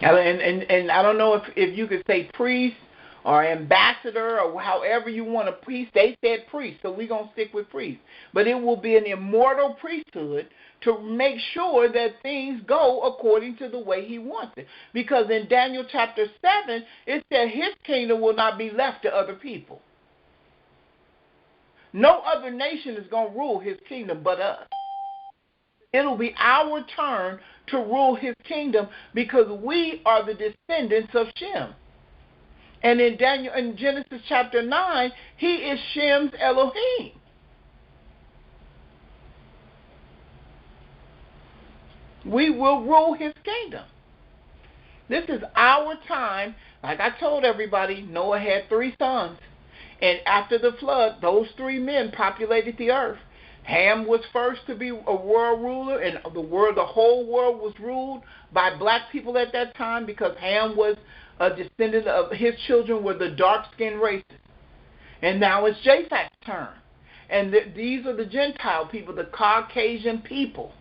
And I don't know if you could say priest or ambassador or however you want to priest. They said priest, so we're going to stick with priest. But it will be an immortal priesthood to make sure that things go according to the way he wants it. Because in Daniel chapter 7, it said his kingdom will not be left to other people. No other nation is going to rule his kingdom but us. It'll be our turn to rule his kingdom because we are the descendants of Shem. And in Genesis chapter 9, he is Shem's Elohim. We will rule his kingdom. This is our time. Like I told everybody, Noah had 3 sons. And after the flood, those 3 men populated the earth. Ham was first to be a world ruler, and the whole world was ruled by black people at that time because Ham was a descendant of his children were the dark-skinned races. And now it's Japheth's turn. And these are the Gentile people, the Caucasian people.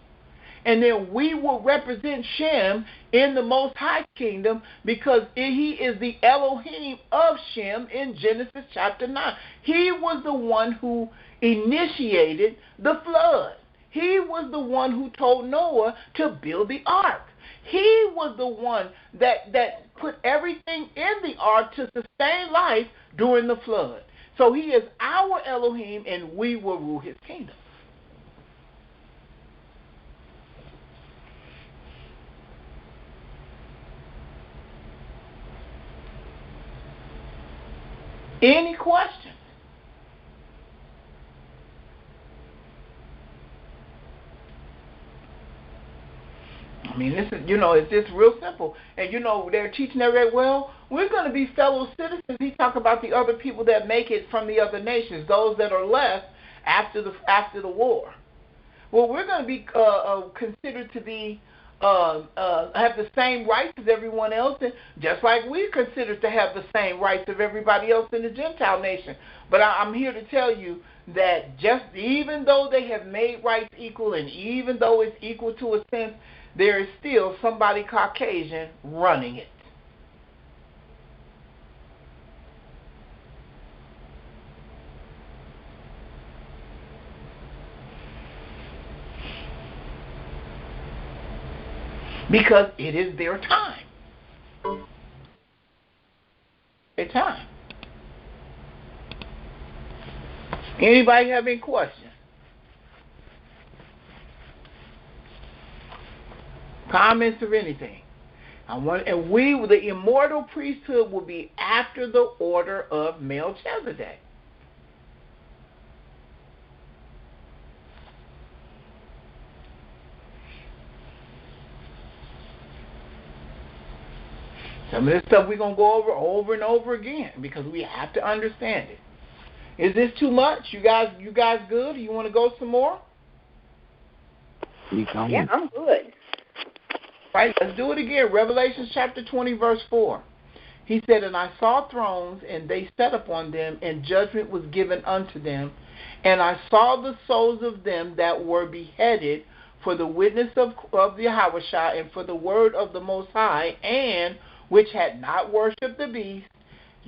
And then we will represent Shem in the Most High Kingdom because he is the Elohim of Shem in Genesis chapter 9. He was the one who initiated the flood. He was the one who told Noah to build the ark. He was the one that put everything in the ark to sustain life during the flood. So he is our Elohim, and we will rule his kingdom. Any questions? I mean, this is, it's just real simple. And, they're teaching everybody, well, we're going to be fellow citizens. He talk about the other people that make it from the other nations, those that are left after the war. Well, we're going to be considered to be have the same rights as everyone else, and just like we're considered to have the same rights of everybody else in the Gentile nation. But I'm here to tell you that even though they have made rights equal, and even though it's equal to a sense, there is still somebody Caucasian running it. Because it is their time. Their time. Anybody have any questions? Comments or anything? The immortal priesthood will be after the order of Melchizedek. Some of this stuff we're going to go over and over again because we have to understand it. Is this too much? You guys good? You want to go some more? Yeah, I'm good. Right, let's do it again. Revelation chapter 20, verse 4. He said, "And I saw thrones, and they sat upon them, and judgment was given unto them. And I saw the souls of them that were beheaded for the witness of Yahushua and for the word of the Most High, and which had not worshipped the beast,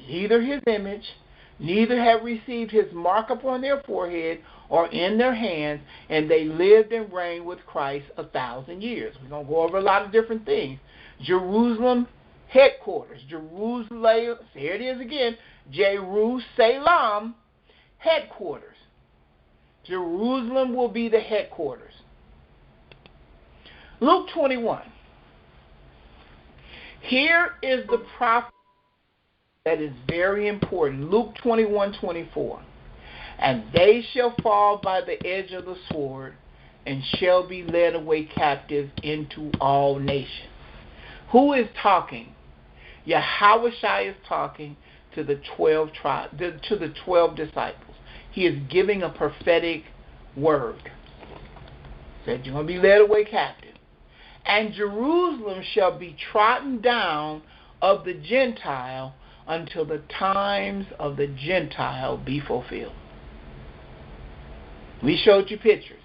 neither his image, neither have received his mark upon their forehead or in their hands, and they lived and reigned with Christ 1,000 years." We're going to go over a lot of different things. Jerusalem headquarters. Jerusalem, here it is again, Jerusalem headquarters. Jerusalem will be the headquarters. Luke 21. Here is the prophet that is very important. Luke 21:24. "And they shall fall by the edge of the sword, and shall be led away captive into all nations." Who is talking? Yahushua is talking to the 12 tribes, to the 12 disciples. He is giving a prophetic word. Said you're going to be led away captive. "And Jerusalem shall be trodden down of the Gentile until the times of the Gentile be fulfilled." We showed you pictures.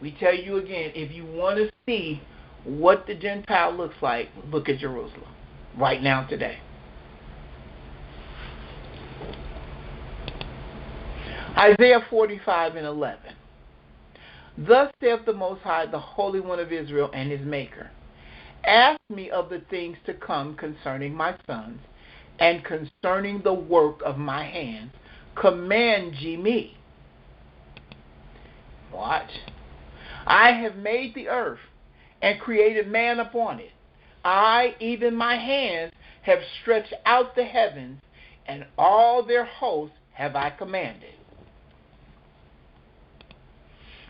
We tell you again, if you want to see what the Gentile looks like, look at Jerusalem right now today. Isaiah 45:11. "Thus saith the Most High, the Holy One of Israel and his Maker. Ask me of the things to come concerning my sons, and concerning the work of my hands, command ye me." Watch. "I have made the earth, and created man upon it. I, even my hands, have stretched out the heavens, and all their hosts have I commanded.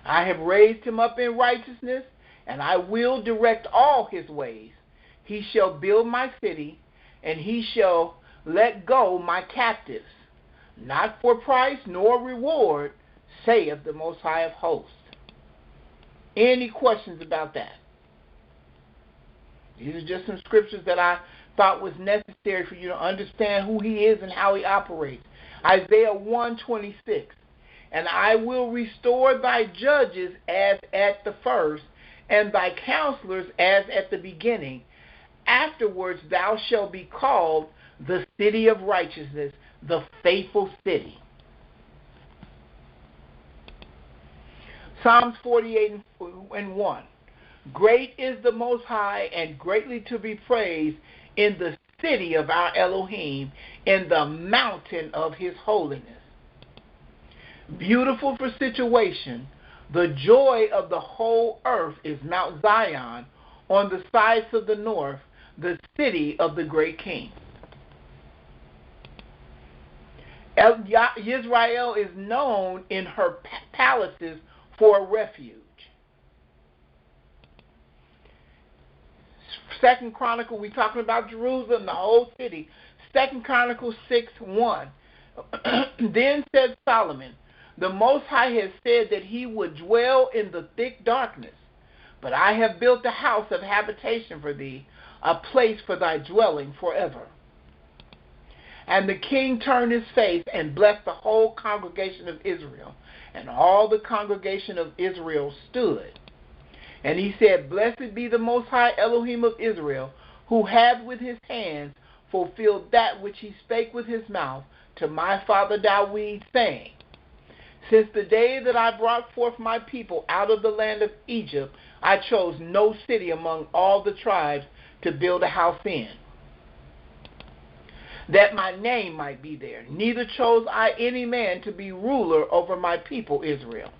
I have raised him up in righteousness, and I will direct all his ways. He shall build my city, and he shall let go my captives, not for price nor reward, saith the Most High of hosts." Any questions about that? These are just some scriptures that I thought was necessary for you to understand who he is and how he operates. Isaiah 1:26. "And I will restore thy judges as at the first, and thy counselors as at the beginning. Afterwards thou shalt be called the city of righteousness, the faithful city." Psalms 48:1. "Great is the Most High, and greatly to be praised in the city of our Elohim, in the mountain of his holiness." Beautiful for situation, the joy of the whole earth is Mount Zion, on the sides of the north, the city of the great king. Israel is known in her palaces for a refuge. 2 Chronicles, we're talking about Jerusalem, the whole city. 2 Chronicles 6:1. "Then said Solomon, the Most High has said that he would dwell in the thick darkness. But I have built a house of habitation for thee, a place for thy dwelling forever. And the king turned his face and blessed the whole congregation of Israel. And all the congregation of Israel stood. And he said, Blessed be the Most High Elohim of Israel, who hath with his hands fulfilled that which he spake with his mouth to my father David, saying, Since the day that I brought forth my people out of the land of Egypt, I chose no city among all the tribes to build a house in. that my name might be there. Neither chose I any man to be ruler over my people Israel.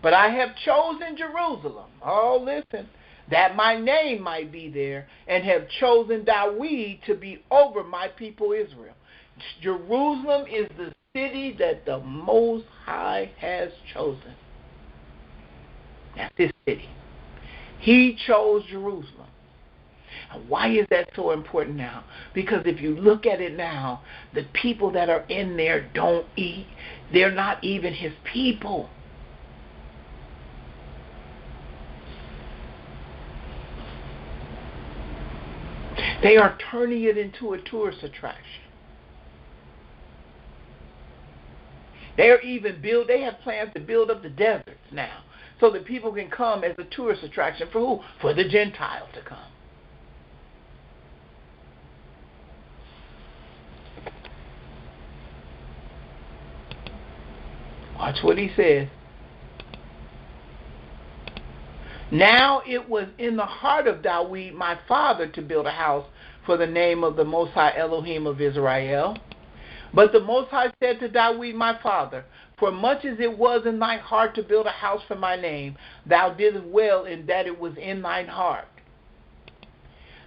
But I have chosen Jerusalem, oh listen, that my name might be there, and have chosen Dawid to be over my people Israel. Jerusalem is the city that the Most High has chosen. That's his city. He chose Jerusalem. And why is that so important now? Because if you look at it now, the people that are in there don't eat. They're not even his people. They are turning it into a tourist attraction. They have plans to build up the deserts now so that people can come as a tourist attraction for who? For the Gentiles to come. Watch what he says. Now it was in the heart of Dawid, my father, to build a house for the name of the Most High Elohim of Israel. But the Most High said to Dawid, my father, for much as it was in thy heart to build a house for my name, thou didst well in that it was in thine heart.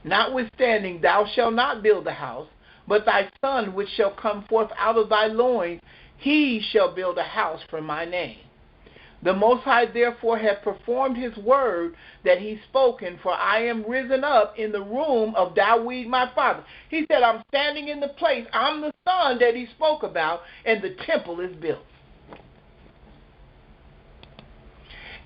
Notwithstanding, thou shalt not build the house, but thy son which shall come forth out of thy loins, he shall build a house for my name. The Most High therefore hath performed his word that he spoken, for I am risen up in the room of Dawid my father. He said, I'm standing in the place. I'm the son that he spoke about, and the temple is built.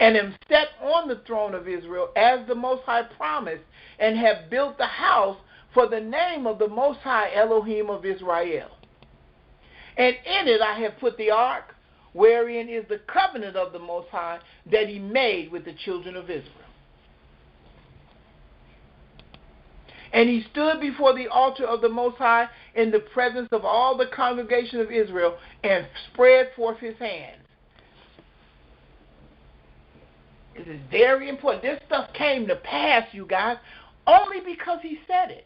And am set on the throne of Israel, as the Most High promised, and have built the house for the name of the Most High Elohim of Israel. And in it I have put the ark, wherein is the covenant of the Most High that he made with the children of Israel. And he stood before the altar of the Most High in the presence of all the congregation of Israel, and spread forth his hands. This is very important. This stuff came to pass, you guys, only because he said it.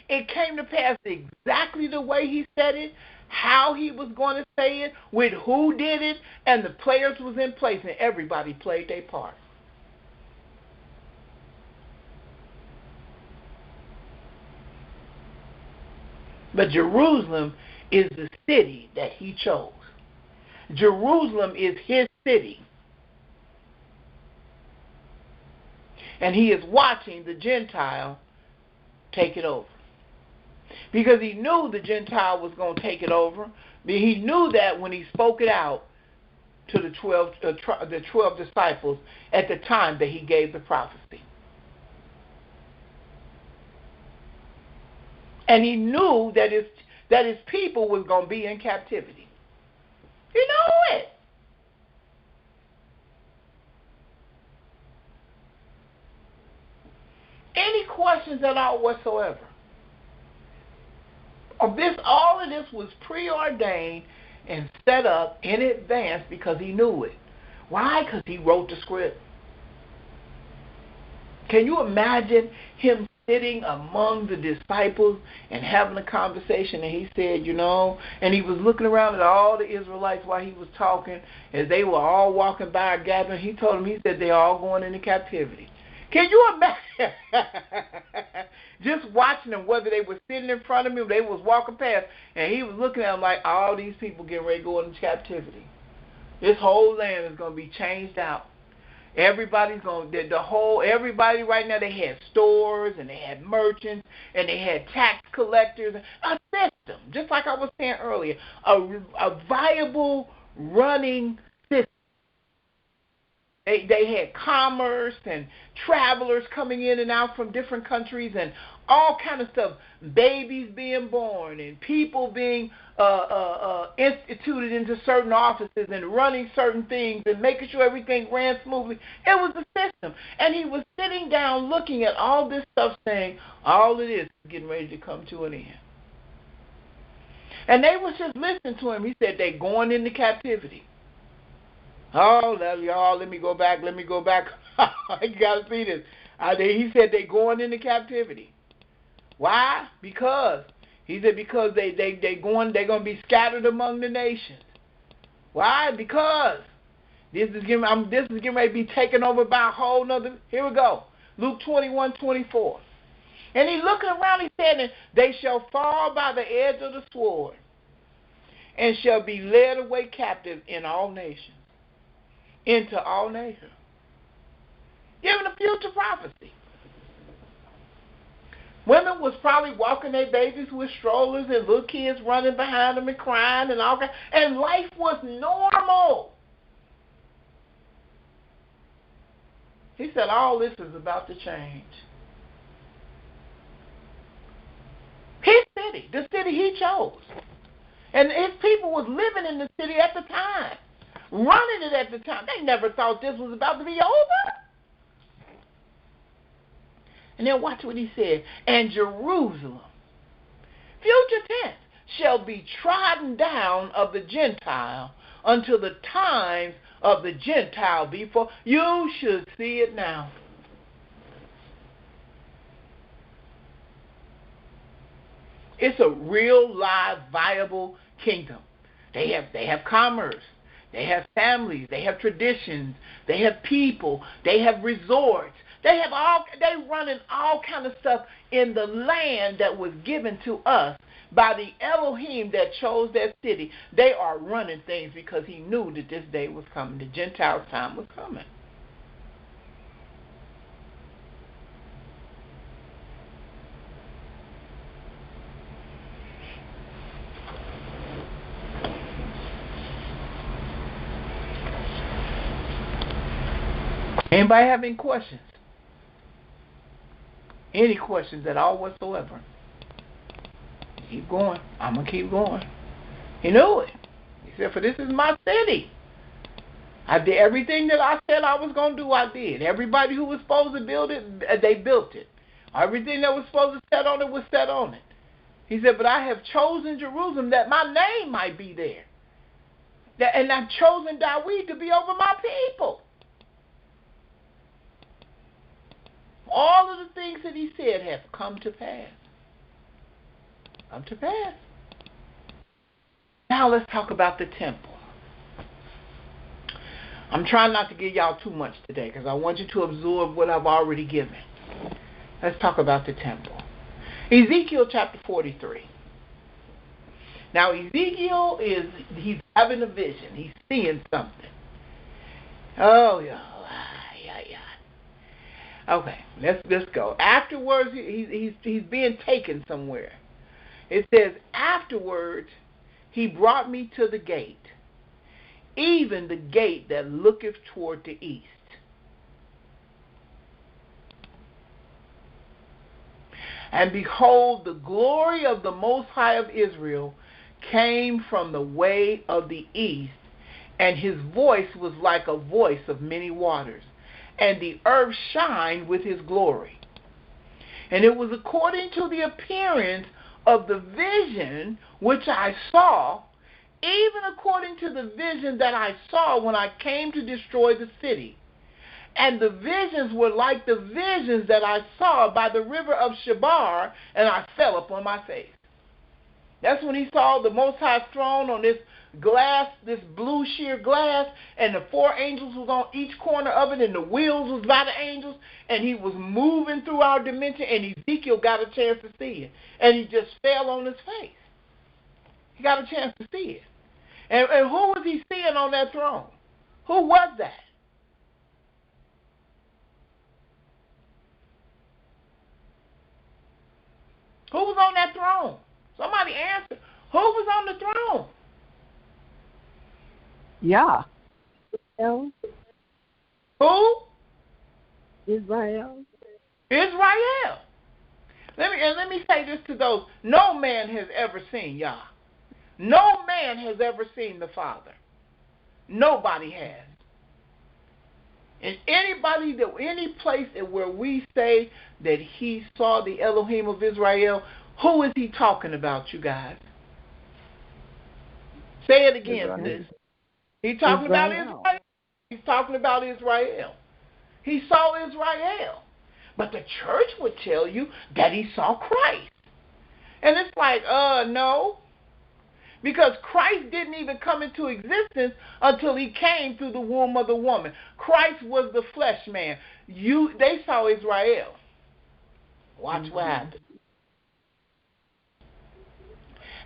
It came to pass exactly the way he said it, how he was going to say it, with who did it, and the players was in place, and everybody played their part. But Jerusalem is the city that he chose. Jerusalem is his city. And he is watching the Gentile take it over. Because he knew the Gentile was going to take it over. He knew that when he spoke it out to the 12 disciples at the time that he gave the prophecy. And he knew that his people was going to be in captivity. He knew it. Any questions at all whatsoever? All of this was preordained and set up in advance because he knew it. Why? Because he wrote the script. Can you imagine him sitting among the disciples and having a conversation, and he said, and he was looking around at all the Israelites while he was talking, as they were all walking by or gathering. He told them, he said, they're all going into captivity. Can you imagine just watching them, whether they were sitting in front of him or they was walking past, and he was looking at them like, all these people getting ready to go into captivity. This whole land is going to be changed out. Everybody right now, they had stores and they had merchants and they had tax collectors. A system, just like I was saying earlier, a viable running system. They had commerce and travelers coming in and out from different countries and all kind of stuff. Babies being born and people being instituted into certain offices and running certain things and making sure everything ran smoothly. It was a system. And he was sitting down looking at all this stuff saying, all of this is getting ready to come to an end. And they was just listening to him. He said, they're going into captivity. Oh, y'all, let me go back. You got to see this. He said they're going into captivity. Why? Because He said because they're going to be scattered among the nations. Why? Because this is getting ready to be taken over by a whole nother. Here we go. Luke 21:24. And he looking around, he said, they shall fall by the edge of the sword and shall be led away captive in all nations, into all nations. Giving a future prophecy. Women was probably walking their babies with strollers and little kids running behind them and crying and all that. And life was normal. He said all this is about to change. His city, the city he chose. And his people was living in the city at the time, running it at the time. They never thought this was about to be over. And then watch what he said. And Jerusalem, future tense, shall be trodden down of the Gentile until the times of the Gentile be full. You should see it now. It's a real, live, viable kingdom. They have commerce. They have families. They have traditions. They have people. They have resorts. They running all kind of stuff in the land that was given to us by the Elohim that chose that city. They are running things because he knew that this day was coming. The Gentiles' time was coming. Anybody have any questions? Any questions at all whatsoever? Keep going. I'm going to keep going. He knew it. He said, for this is my city. I did everything that I said I was going to do, I did. Everybody who was supposed to build it, they built it. Everything that was supposed to set on it was set on it. He said, but I have chosen Jerusalem that my name might be there. And I've chosen David to be over my people. All of the things that he said have come to pass. Come to pass. Now let's talk about the temple. I'm trying not to give y'all too much today because I want you to absorb what I've already given. Let's talk about the temple. Ezekiel chapter 43. Now Ezekiel he's having a vision. He's seeing something. Oh, yeah. Okay, let's go. Afterwards, he's being taken somewhere. It says, afterwards, he brought me to the gate, even the gate that looketh toward the east. And behold, the glory of the Most High of Israel came from the way of the east, and his voice was like a voice of many waters. And the earth shined with his glory. And it was according to the appearance of the vision which I saw, even according to the vision that I saw when I came to destroy the city. And the visions were like the visions that I saw by the river of Shebar, and I fell upon my face. That's when he saw the Most High throne on this glass, this blue sheer glass, and the four angels was on each corner of it, and the wheels was by the angels, and he was moving through our dimension, and Ezekiel got a chance to see it. And he just fell on his face. He got a chance to see it. And who was he seeing on that throne? Who was that? Who was on that throne? Somebody answer. Who was on the throne? Yeah. Who? Israel. Israel. Let me say this to those. No man has ever seen Yah. No man has ever seen the Father. Nobody has. And any place where we say that he saw the Elohim of Israel, who is he talking about, you guys? Say it again, sis. He's talking about Israel. He's talking about Israel. He saw Israel. But the church would tell you that he saw Christ. And it's like, no. Because Christ didn't even come into existence until he came through the womb of the woman. Christ was the flesh man. They saw Israel. Watch what happened.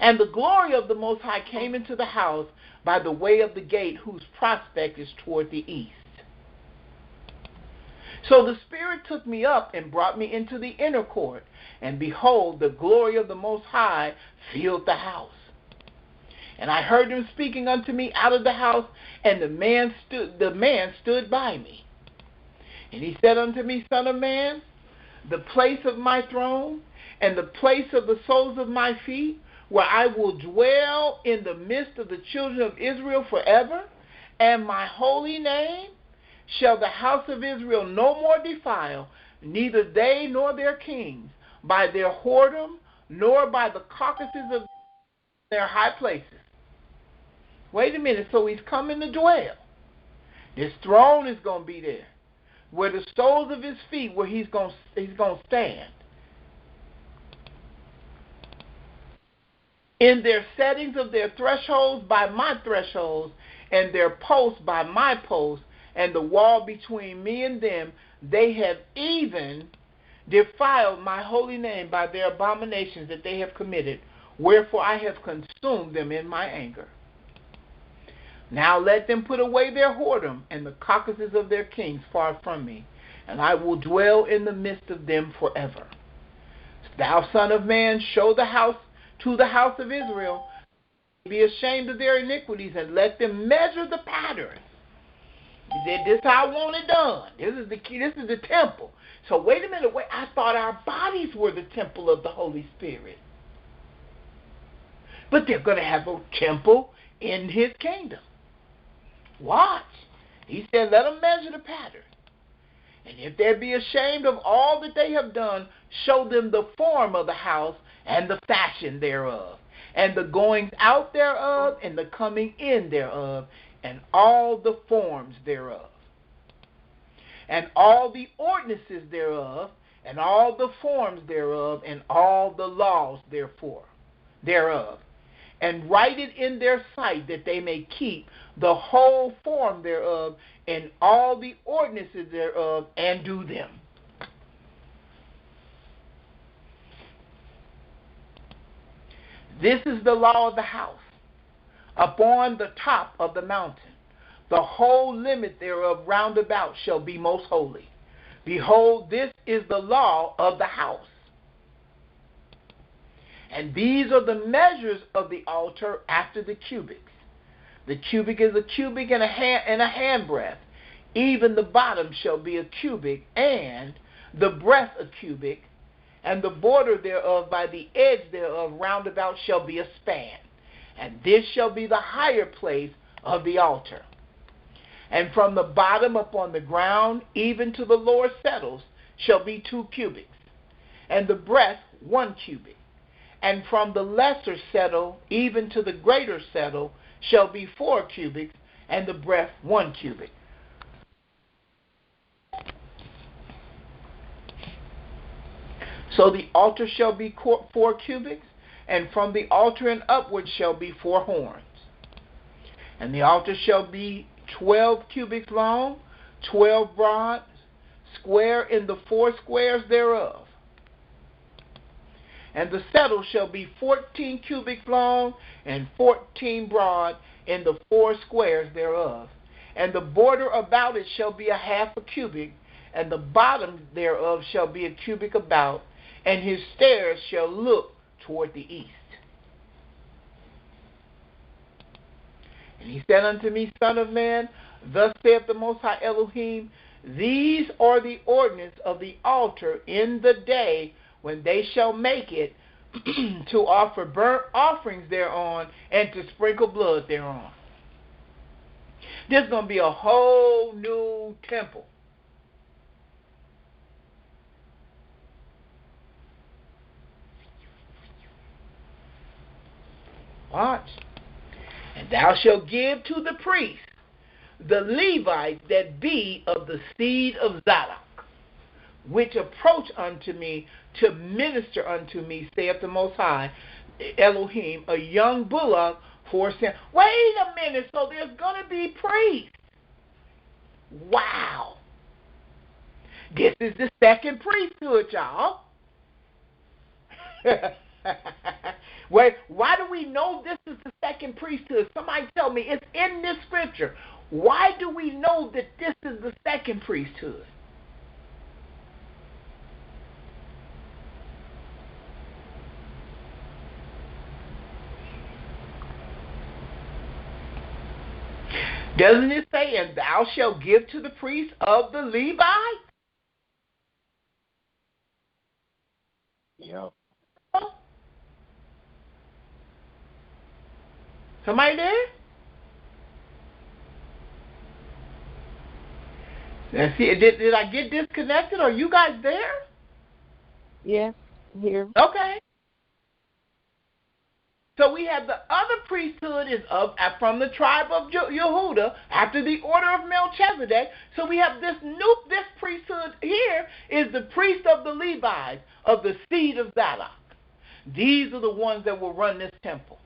And the glory of the Most High came into the house by the way of the gate, whose prospect is toward the east. So the Spirit took me up and brought me into the inner court, and behold, the glory of the Most High filled the house. And I heard him speaking unto me out of the house, and the man stood by me. And he said unto me, Son of man, the place of my throne, and the place of the soles of my feet, where I will dwell in the midst of the children of Israel forever, and my holy name shall the house of Israel no more defile, neither they nor their kings, by their whoredom, nor by the carcasses of their high places. Wait a minute, so he's coming to dwell. His throne is going to be there, where the soles of his feet, where he's going to stand. In their settings of their thresholds by my thresholds, and their posts by my posts, and the wall between me and them, they have even defiled my holy name by their abominations that they have committed, wherefore I have consumed them in my anger. Now let them put away their whoredom and the carcasses of their kings far from me, and I will dwell in the midst of them forever. Thou son of man, show the house to the house of Israel, be ashamed of their iniquities, and let them measure the pattern. He said, this is how I want it done. This is the key. This is the temple. So wait a minute. I thought our bodies were the temple of the Holy Spirit. But they're going to have a temple in his kingdom. Watch. He said, let them measure the pattern. And if they be ashamed of all that they have done, show them the form of the house and the fashion thereof, and the goings out thereof, and the coming in thereof, and all the forms thereof, and all the ordinances thereof, and all the forms thereof, and all the laws thereof, and write it in their sight, that they may keep the whole form thereof, and all the ordinances thereof, and do them. This is the law of the house, upon the top of the mountain. The whole limit thereof round about shall be most holy. Behold, this is the law of the house. And these are the measures of the altar after the cubits. The cubit is a cubit and a handbreadth. Even the bottom shall be a cubit, and the breadth a cubit, and the border thereof by the edge thereof round about shall be a span. And this shall be the higher place of the altar. And from the bottom upon the ground, even to the lower settles, shall be 2 cubits, and the breadth 1 cubit. And from the lesser settle, even to the greater settle, shall be 4 cubits, and the breadth 1 cubit. So the altar shall be 4 cubits, and from the altar and upward shall be 4 horns. And the altar shall be 12 cubits long, 12 broad, square in the 4 squares thereof. And the settle shall be 14 cubits long, and 14 broad in the 4 squares thereof. And the border about it shall be 1/2 cubit, and the bottom thereof shall be 1 cubit about, and his stairs shall look toward the east. And he said unto me, Son of man, thus saith the Most High Elohim, these are the ordinance of the altar in the day when they shall make it, to offer burnt offerings thereon, and to sprinkle blood thereon. There's going to be a whole new temple. Watch. And thou shalt give to the priest, the Levites that be of the seed of Zadok. which approach unto me to minister unto me, saith the Most High, Elohim, a young bullock for sin. Wait a minute, so there's going to be priests. Wow. This is the second priesthood, y'all. Wait, why do we know this is the second priesthood? Somebody tell me. It's in this scripture. Why do we know that this is the second priesthood? Doesn't it say, and thou shalt give to the priests of the Levites? Yep. Somebody there? Now, see, did I get disconnected? Are you guys there? Yes, here. Okay. So we have the other priesthood is from the tribe of Yehudah after the order of Melchizedek. So we have this priesthood here is the priest of the Levites of the seed of Zadok. These are the ones that will run this temple.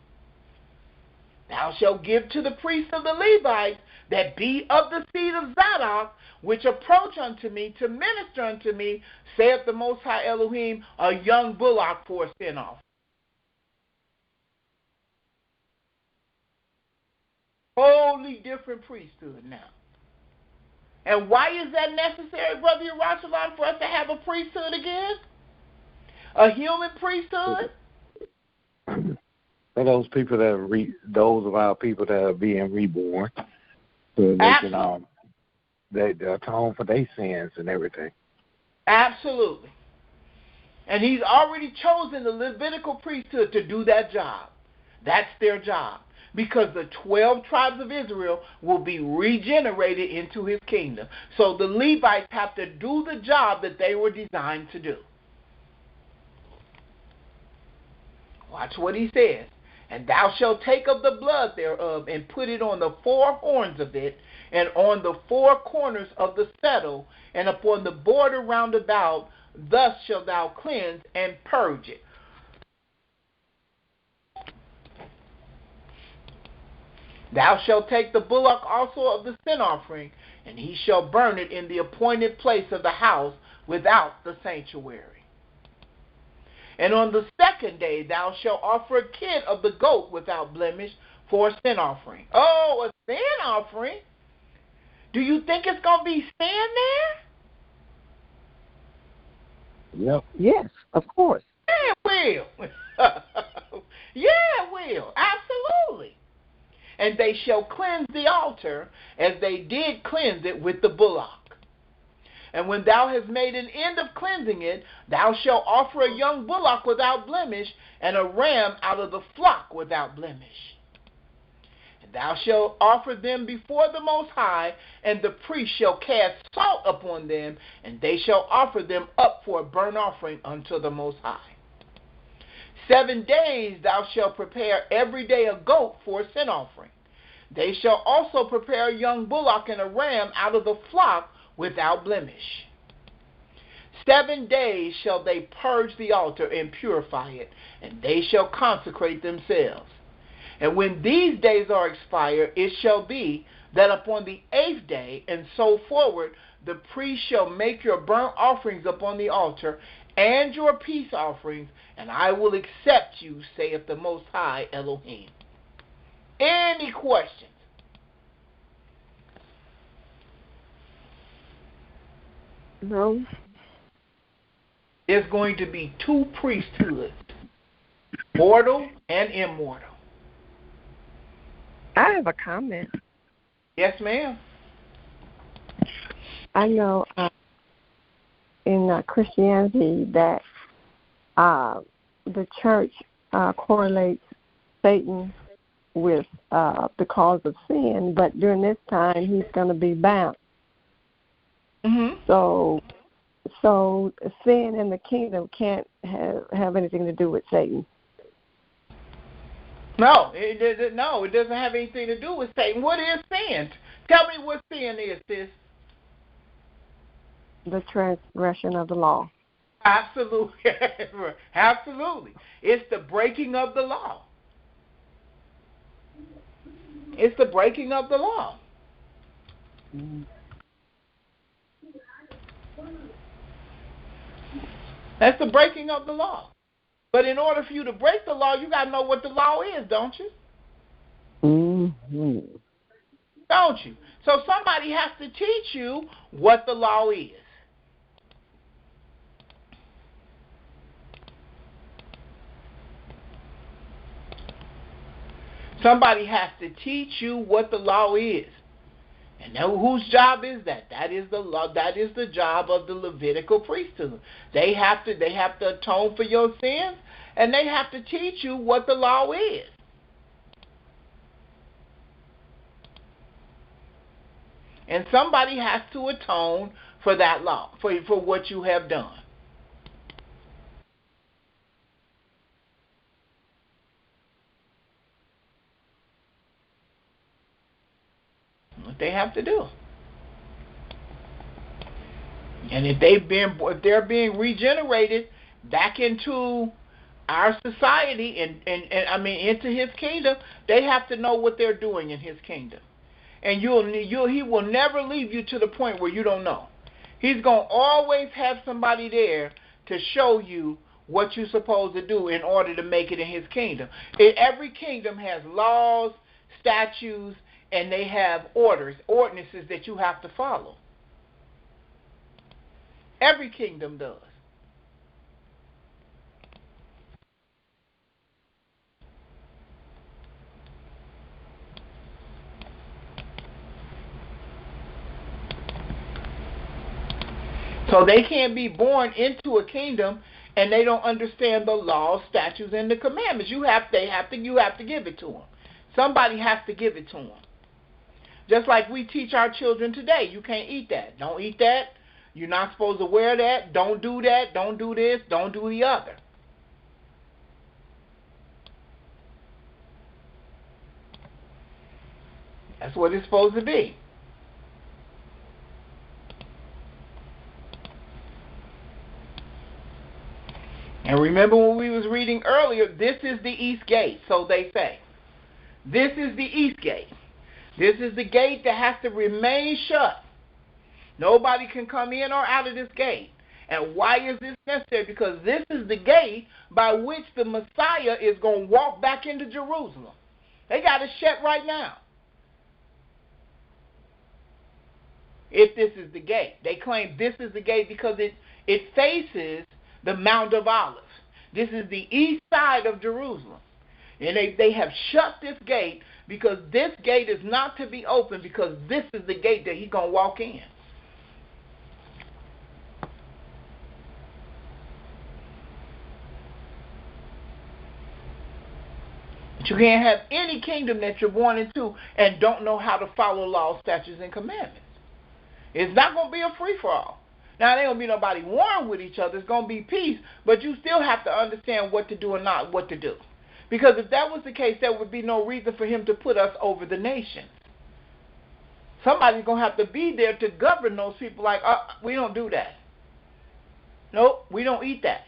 Thou shalt give to the priests of the Levites that be of the seed of Zadok, which approach unto me to minister unto me, saith the Most High Elohim, a young bullock for a sin offering. Wholly different priesthood now. And why is that necessary, Brother Yerushalayim, for us to have a priesthood again? A human priesthood? For those people those of our people that are being reborn, so they can they atone for their sins and everything. Absolutely. And he's already chosen the Levitical priesthood to do that job. That's their job. Because the 12 tribes of Israel will be regenerated into his kingdom. So the Levites have to do the job that they were designed to do. Watch what he says. And thou shalt take of the blood thereof, and put it on the four horns of it, and on the four corners of the settle, and upon the border round about. Thus shalt thou cleanse and purge it. Thou shalt take the bullock also of the sin offering, and he shall burn it in the appointed place of the house without the sanctuary. And on the second day thou shalt offer a kid of the goat without blemish for a sin offering. Oh, a sin offering? Do you think it's going to be sin there? Yep. Yes, of course. Yeah, it will. Yeah, it will. Absolutely. And they shall cleanse the altar as they did cleanse it with the bullock. And when thou hast made an end of cleansing it, thou shalt offer a young bullock without blemish, and a ram out of the flock without blemish. And thou shalt offer them before the Most High, and the priest shall cast salt upon them, and they shall offer them up for a burnt offering unto the Most High. 7 days thou shalt prepare every day a goat for a sin offering. They shall also prepare a young bullock and a ram out of the flock without blemish. 7 days shall they purge the altar and purify it, and they shall consecrate themselves. And when these days are expired, it shall be that upon the 8th day, and so forward, the priest shall make your burnt offerings upon the altar, and your peace offerings, and I will accept you, saith the Most High Elohim. Any questions? No. There's going to be 2 priesthoods, mortal and immortal. I have a comment. Yes, ma'am. I know in Christianity that the church correlates Satan with the cause of sin, but during this time he's going to be bound. Mm-hmm. So sin in the kingdom can't have anything to do with Satan. No, it doesn't have anything to do with Satan. What is sin? Tell me what sin is, sis. the transgression of the law. Absolutely. Absolutely. It's the breaking of the law. It's the breaking of the law. That's the breaking of the law. But in order for you to break the law, you got to know what the law is, don't you? Mm-hmm. Don't you? So somebody has to teach you what the law is. Somebody has to teach you what the law is. And now whose job is that? That is the law. That is the job of the Levitical priesthood. They have to atone for your sins, and they have to teach you what the law is. And somebody has to atone for that law, for what you have done. What they have to do. And if they're being regenerated back into our society and I mean into his kingdom, they have to know what they're doing in his kingdom. And he will never leave you to the point where you don't know. He's going to always have somebody there to show you what you're supposed to do in order to make it in his kingdom. Every kingdom has laws, statutes, and they have ordinances that you have to follow. Every kingdom does. So they can't be born into a kingdom and they don't understand the laws, statutes, and the commandments. You have to give it to them. Somebody has to give it to them. Just like we teach our children today, you can't eat that. Don't eat that. You're not supposed to wear that. Don't do that. Don't do this. Don't do the other. That's what it's supposed to be. And remember when we was reading earlier, this is the east gate, so they say. This is the east gate. This is the gate that has to remain shut. Nobody can come in or out of this gate. And why is this necessary? Because this is the gate by which the Messiah is going to walk back into Jerusalem. They got it shut right now. If this is the gate. They claim this is the gate because it faces the Mount of Olives. This is the east side of Jerusalem. And they have shut this gate because this gate is not to be opened because this is the gate that he's going to walk in. But you can't have any kingdom that you're born into and don't know how to follow laws, statutes, and commandments. It's not going to be a free-for-all. Now, there ain't going to be nobody warring with each other. It's going to be peace, but you still have to understand what to do and not what to do. Because if that was the case, there would be no reason for him to put us over the nation. Somebody's going to have to be there to govern those people like, we don't do that. Nope, we don't eat that.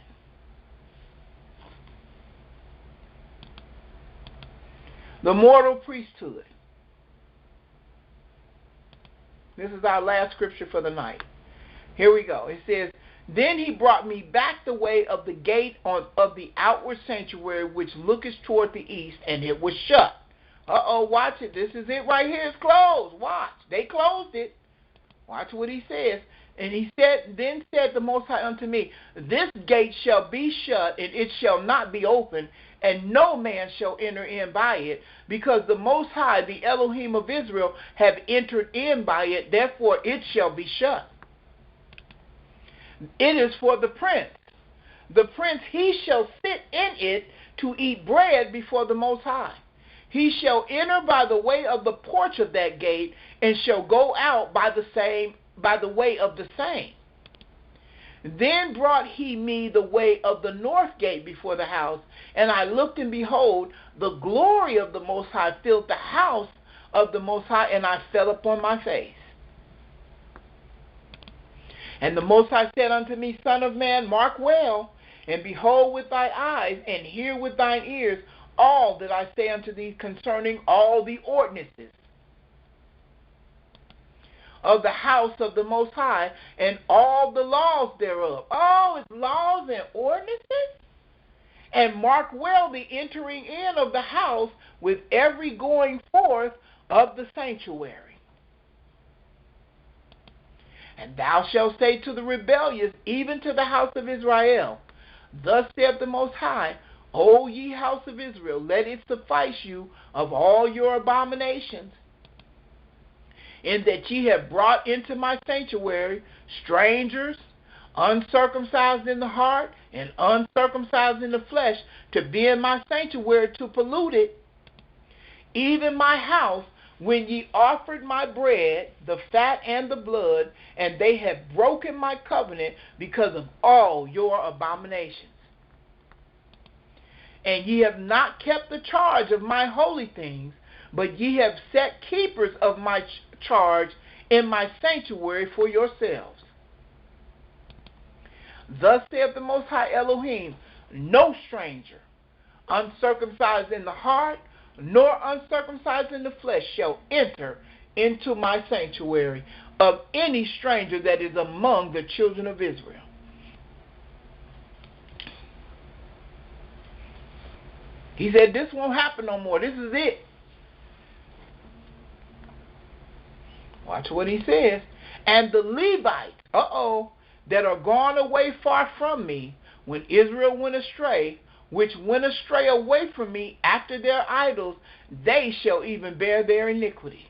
The mortal priesthood. This is our last scripture for the night. Here we go. It says, then he brought me back the way of the gate of the outward sanctuary, which looketh toward the east, and it was shut. Watch it. This is it right here. It's closed. Watch. They closed it. Watch what he says. And he said, then said the Most High unto me, this gate shall be shut, and it shall not be opened, and no man shall enter in by it, because the Most High, the Elohim of Israel, have entered in by it, therefore it shall be shut. It is for the prince. The prince, he shall sit in it to eat bread before the Most High. He shall enter by the way of the porch of that gate, and shall go out by the way of the same. Then brought he me the way of the north gate before the house, and I looked, and behold, the glory of the Most High filled the house of the Most High, and I fell upon my face. And the Most High said unto me, Son of man, mark well, and behold with thy eyes, and hear with thine ears all that I say unto thee concerning all the ordinances of the house of the Most High, and all the laws thereof. Oh, it's laws and ordinances? And mark well the entering in of the house with every going forth of the sanctuary. And thou shalt say to the rebellious, even to the house of Israel, Thus saith the Most High, O ye house of Israel, let it suffice you of all your abominations, in that ye have brought into my sanctuary strangers, uncircumcised in the heart and uncircumcised in the flesh, to be in my sanctuary to pollute it, even my house, when ye offered my bread, the fat and the blood, and they have broken my covenant because of all your abominations. And ye have not kept the charge of my holy things, but ye have set keepers of my charge in my sanctuary for yourselves. Thus saith the Most High Elohim, no stranger, uncircumcised in the heart, nor uncircumcised in the flesh, shall enter into my sanctuary of any stranger that is among the children of Israel. He said, this won't happen no more. This is it. Watch what he says. And the Levites, that are gone away far from me, when Israel went astray, which went astray away from me after their idols, they shall even bear their iniquity.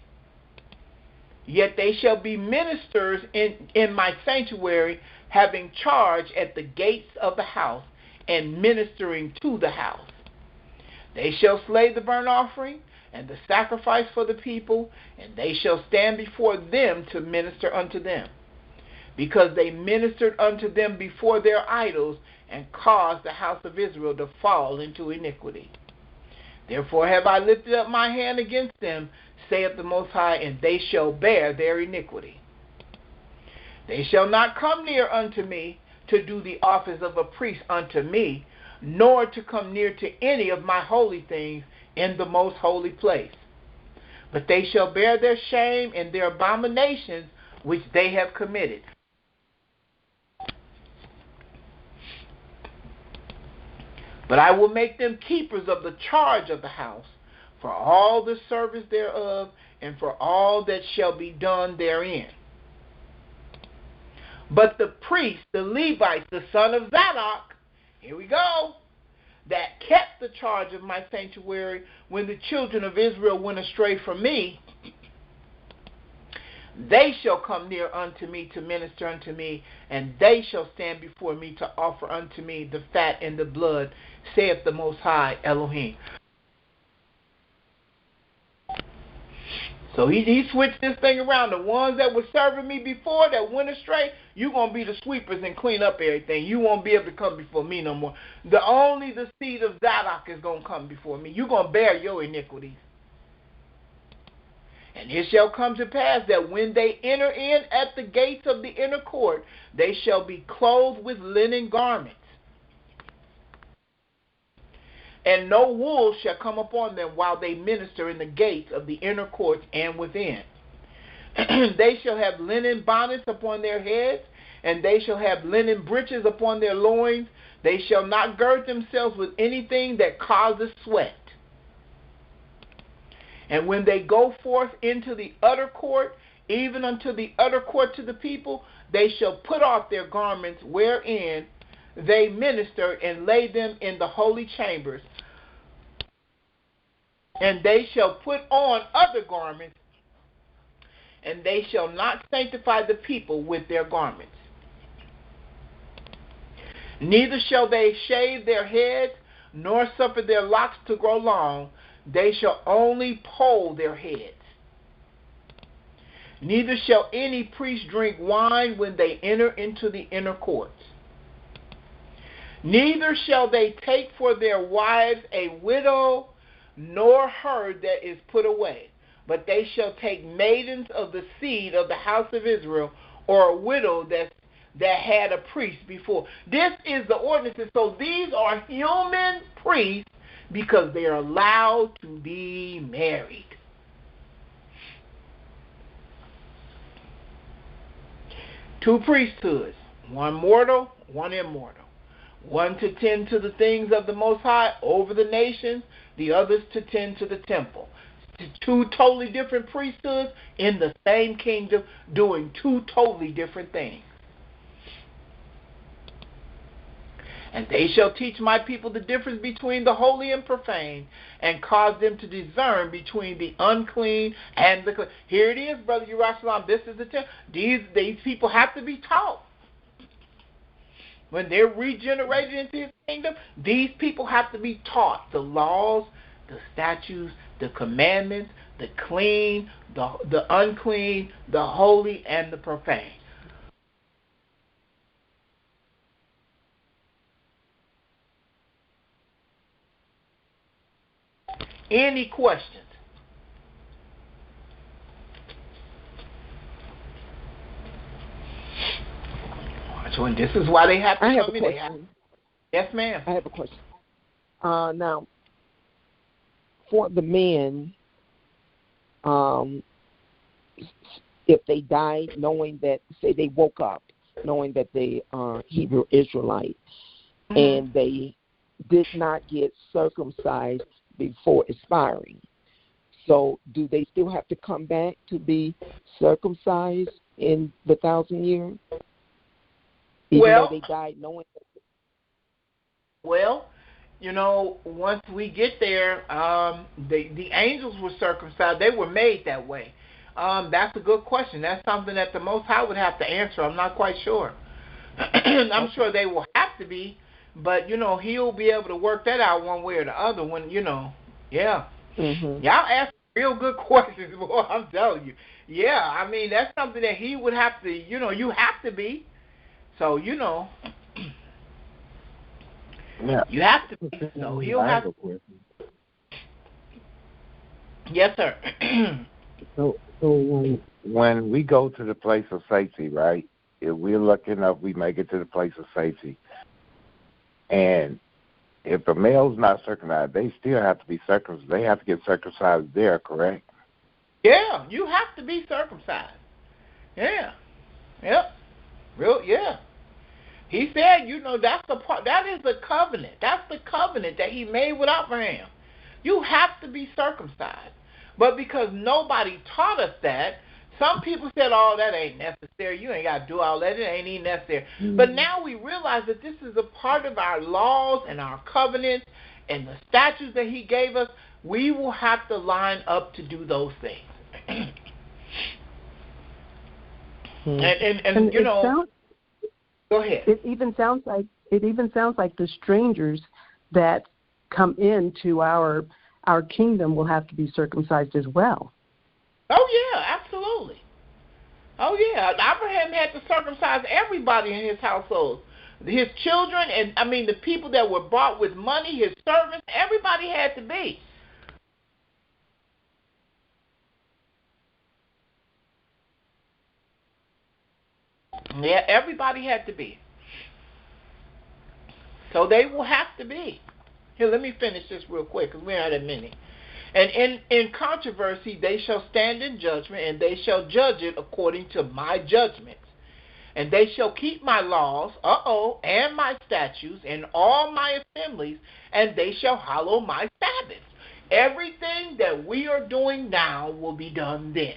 Yet they shall be ministers in my sanctuary, having charge at the gates of the house, and ministering to the house. They shall slay the burnt offering and the sacrifice for the people, and they shall stand before them to minister unto them, because they ministered unto them before their idols, and caused the house of Israel to fall into iniquity. Therefore have I lifted up my hand against them, saith the Most High, and they shall bear their iniquity. They shall not come near unto me to do the office of a priest unto me, nor to come near to any of my holy things in the most holy place. But they shall bear their shame and their abominations which they have committed. But I will make them keepers of the charge of the house, for all the service thereof, and for all that shall be done therein. But the priests, the Levites, the son of Zadok, here we go, that kept the charge of my sanctuary when the children of Israel went astray from me, they shall come near unto me to minister unto me, and they shall stand before me to offer unto me the fat and the blood, saith the Most High Elohim. So he switched this thing around. The ones that were serving me before that went astray, you're going to be the sweepers and clean up everything. You won't be able to come before me no more. Only the seed of Zadok is going to come before me. You're going to bear your iniquities. And it shall come to pass that when they enter in at the gates of the inner court, they shall be clothed with linen garments. And no wool shall come upon them while they minister in the gates of the inner courts and within. They shall have linen bonnets upon their heads, and they shall have linen breeches upon their loins. They shall not gird themselves with anything that causes sweat. And when they go forth into the utter court, even unto the utter court to the people, they shall put off their garments wherein they minister, and lay them in the holy chambers. And they shall put on other garments, and they shall not sanctify the people with their garments. Neither shall they shave their heads, nor suffer their locks to grow long. They shall only poll their heads. Neither shall any priest drink wine when they enter into the inner courts. Neither shall they take for their wives a widow, nor her that is put away, but they shall take maidens of the seed of the house of Israel, or a widow that had a priest before. This is the ordinances. So these are human priests because they are allowed to be married. Two priesthoods, one mortal, one immortal. One to tend to the things of the Most High over the nations, the others to tend to the temple. Two totally different priesthoods in the same kingdom doing two totally different things. And they shall teach my people the difference between the holy and profane, and cause them to discern between the unclean and the clean. Here it is, Brother Yerushalayim. This is the these people have to be taught. When they're regenerated into his kingdom, these people have to be taught the laws, the statutes, the commandments, the clean, the unclean, the holy, and the profane. Any questions? So this is why they have to I have come a in. question. Yes, ma'am. I have a question. Now, for the men, if they died knowing that, say they woke up knowing that they are Hebrew Israelite, and they did not get circumcised before expiring, so do they still have to come back to be circumcised in the 1,000 years? Even though they died knowing that. Well, you know, once we get there, the angels were circumcised. They were made that way. That's a good question. That's something that the Most High would have to answer. I'm not quite sure. I'm sure they will have to be, but, you know, he'll be able to work that out one way or the other when, you know, yeah. Y'all ask real good questions, boy, I'm telling you. Yeah, I mean, that's something that he would have to, you know, you have to be. So, you know, you have to be. So he'll have to. Yes, sir. So when we go to the place of safety, right, if we're lucky enough, we make it to the place of safety. And if a male's not circumcised, they still have to be circumcised. They have to get circumcised there, correct? Yeah, you have to be circumcised. Yeah. Yep. Yeah. He said, you know, that's the part. That is the covenant. That's the covenant that he made with Abraham. You have to be circumcised. But because nobody taught us that, some people said, oh, that ain't necessary. You ain't got to do all that. It ain't even necessary. But now we realize that this is a part of our laws and our covenants and the statutes that he gave us. We will have to line up to do those things. and you know, go ahead. It even sounds like the strangers that come into our kingdom will have to be circumcised as well. Oh yeah, absolutely. Oh yeah, Abraham had to circumcise everybody in his household, his children, and I mean the people that were bought with money, his servants. Everybody had to be. Yeah, everybody had to be. So they will have to be. Here, let me finish this real quick because we're not at a minute. And in controversy they shall stand in judgment, and they shall judge it according to my judgments. And they shall keep my laws, and my statutes, and all my assemblies, and they shall hallow my Sabbaths. Everything that we are doing now will be done then.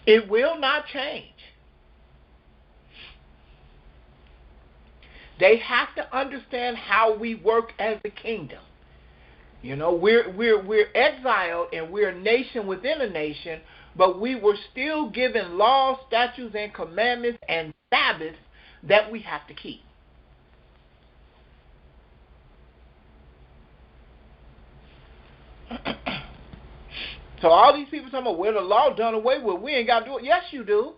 It will not change. They have to understand how we work as a kingdom. You know, we're exiled and we're a nation within a nation, but we were still given laws, statutes, and commandments and Sabbaths that we have to keep. So all these people talking about, well, the law done away with, we ain't got to do it. Yes, you do.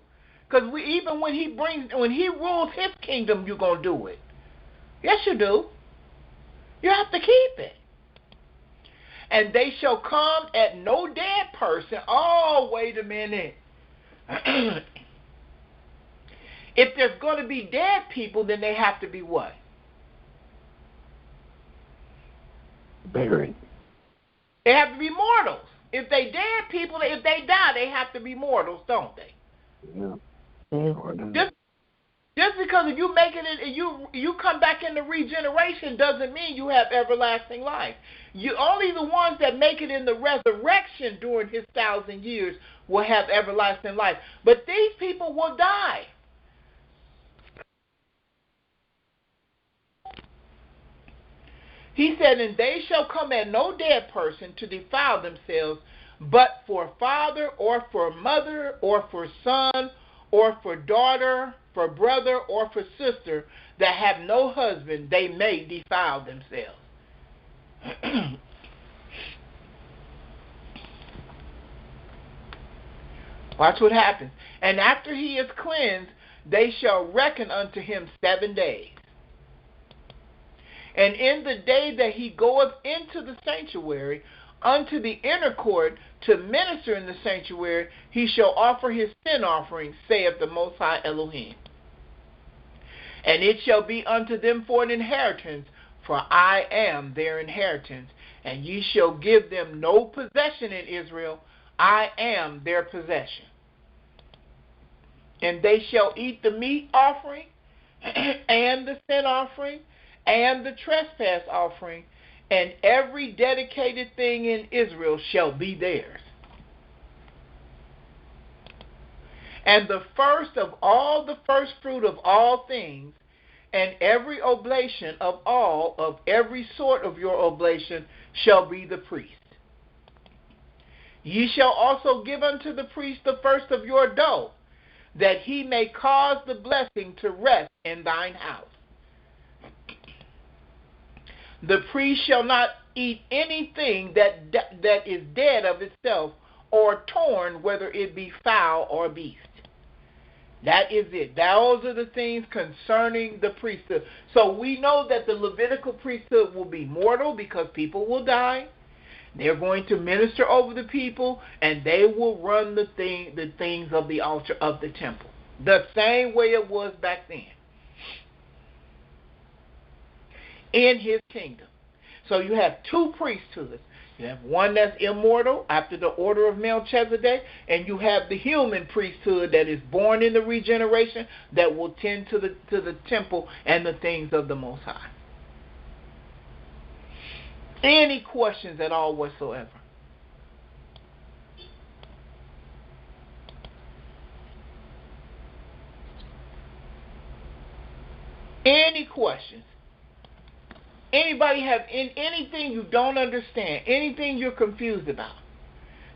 Because even when he rules his kingdom, you're going to do it. Yes, you do. You have to keep it. And they shall come at no dead person. Oh, wait a minute. If there's going to be dead people, then they have to be what? Buried. They have to be mortals. If they dead people, if they die, they have to be mortals, don't they? Yeah. Just because if you make it, you come back into regeneration doesn't mean you have everlasting life. You only the ones that make it in the resurrection during his 1,000 years will have everlasting life. But these people will die. He said, and they shall come at no dead person to defile themselves, but for father or for mother or for son or for daughter, for brother or for sister that have no husband, they may defile themselves. Watch what happens. And after he is cleansed, they shall reckon unto him 7 days. And in the day that he goeth into the sanctuary, unto the inner court, to minister in the sanctuary, he shall offer his sin offering, saith the Most High Elohim. And it shall be unto them for an inheritance, for I am their inheritance. And ye shall give them no possession in Israel, I am their possession. And they shall eat the meat offering, and the sin offering, and the trespass offering, and every dedicated thing in Israel shall be theirs. And the first of all, the first fruit of all things, and every oblation of all, of every sort of your oblation, shall be the priest. Ye shall also give unto the priest the first of your dough, that he may cause the blessing to rest in thine house. The priest shall not eat anything that is dead of itself, or torn, whether it be fowl or beast. That is it. Those are the things concerning the priesthood. So we know that the Levitical priesthood will be mortal because people will die. They're going to minister over the people, and they will run the things of the altar of the temple, the same way it was back then in his kingdom. So you have two priesthoods. You have one that's immortal after the order of Melchizedek, and you have the human priesthood that is born in the regeneration that will tend to the temple and the things of the Most High. Any questions at all whatsoever? Any questions? Anybody have anything you don't understand? Anything you're confused about?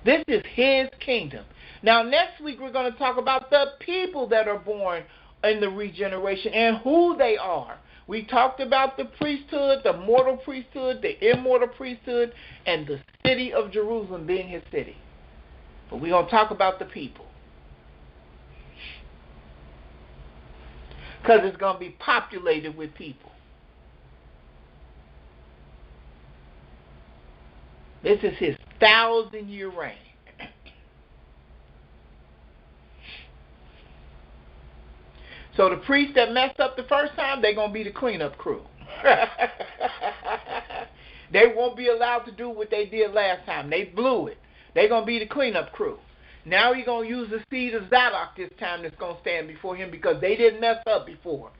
This is his kingdom. Now, next week we're going to talk about the people that are born in the regeneration and who they are. We talked about the priesthood, the mortal priesthood, the immortal priesthood, and the city of Jerusalem being his city. But we're going to talk about the people, because it's going to be populated with people. This is his 1,000-year reign. So the priests that messed up the first time, they're going to be the cleanup crew. They won't be allowed to do what they did last time. They blew it. They're going to be the cleanup crew. Now he's going to use the seed of Zadok this time that's going to stand before him, because they didn't mess up before.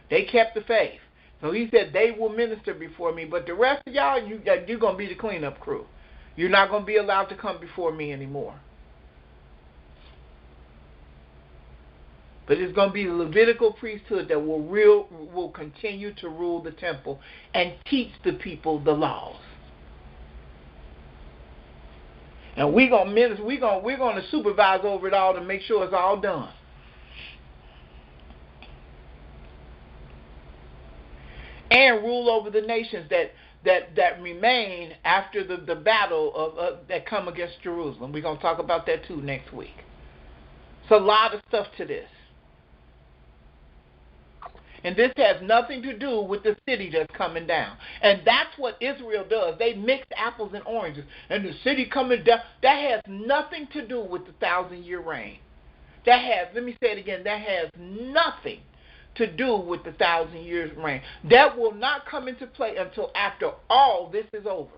They kept the faith. So he said, they will minister before me. But the rest of y'all, you're going to be the cleanup crew. You're not going to be allowed to come before me anymore. But it's going to be the Levitical priesthood that will continue to rule the temple and teach the people the laws. And we're going to supervise over it all to make sure it's all done. And rule over the nations that remain after the battle that come against Jerusalem. We're going to talk about that too next week. It's a lot of stuff to this. And this has nothing to do with the city that's coming down. And that's what Israel does. They mix apples and oranges. And the city coming down, that has nothing to do with the 1,000-year reign. let me say it again, that has nothing to do with the 1,000 years reign. That will not come into play until after all this is over.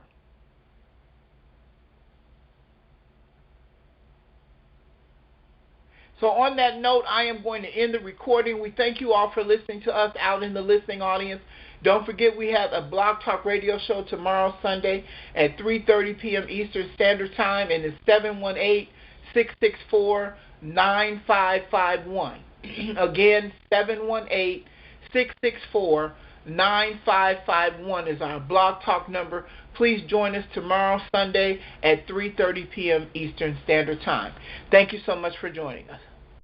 So on that note, I am going to end the recording. We thank you all for listening to us out in the listening audience. Don't forget we have a Blog Talk radio show tomorrow, Sunday, at 3:30 p.m. Eastern Standard Time, and it's 718-664-9551. Again, 718-664-9551 is our Blog Talk number. Please join us tomorrow, Sunday, at 3:30 p.m. Eastern Standard Time. Thank you so much for joining us.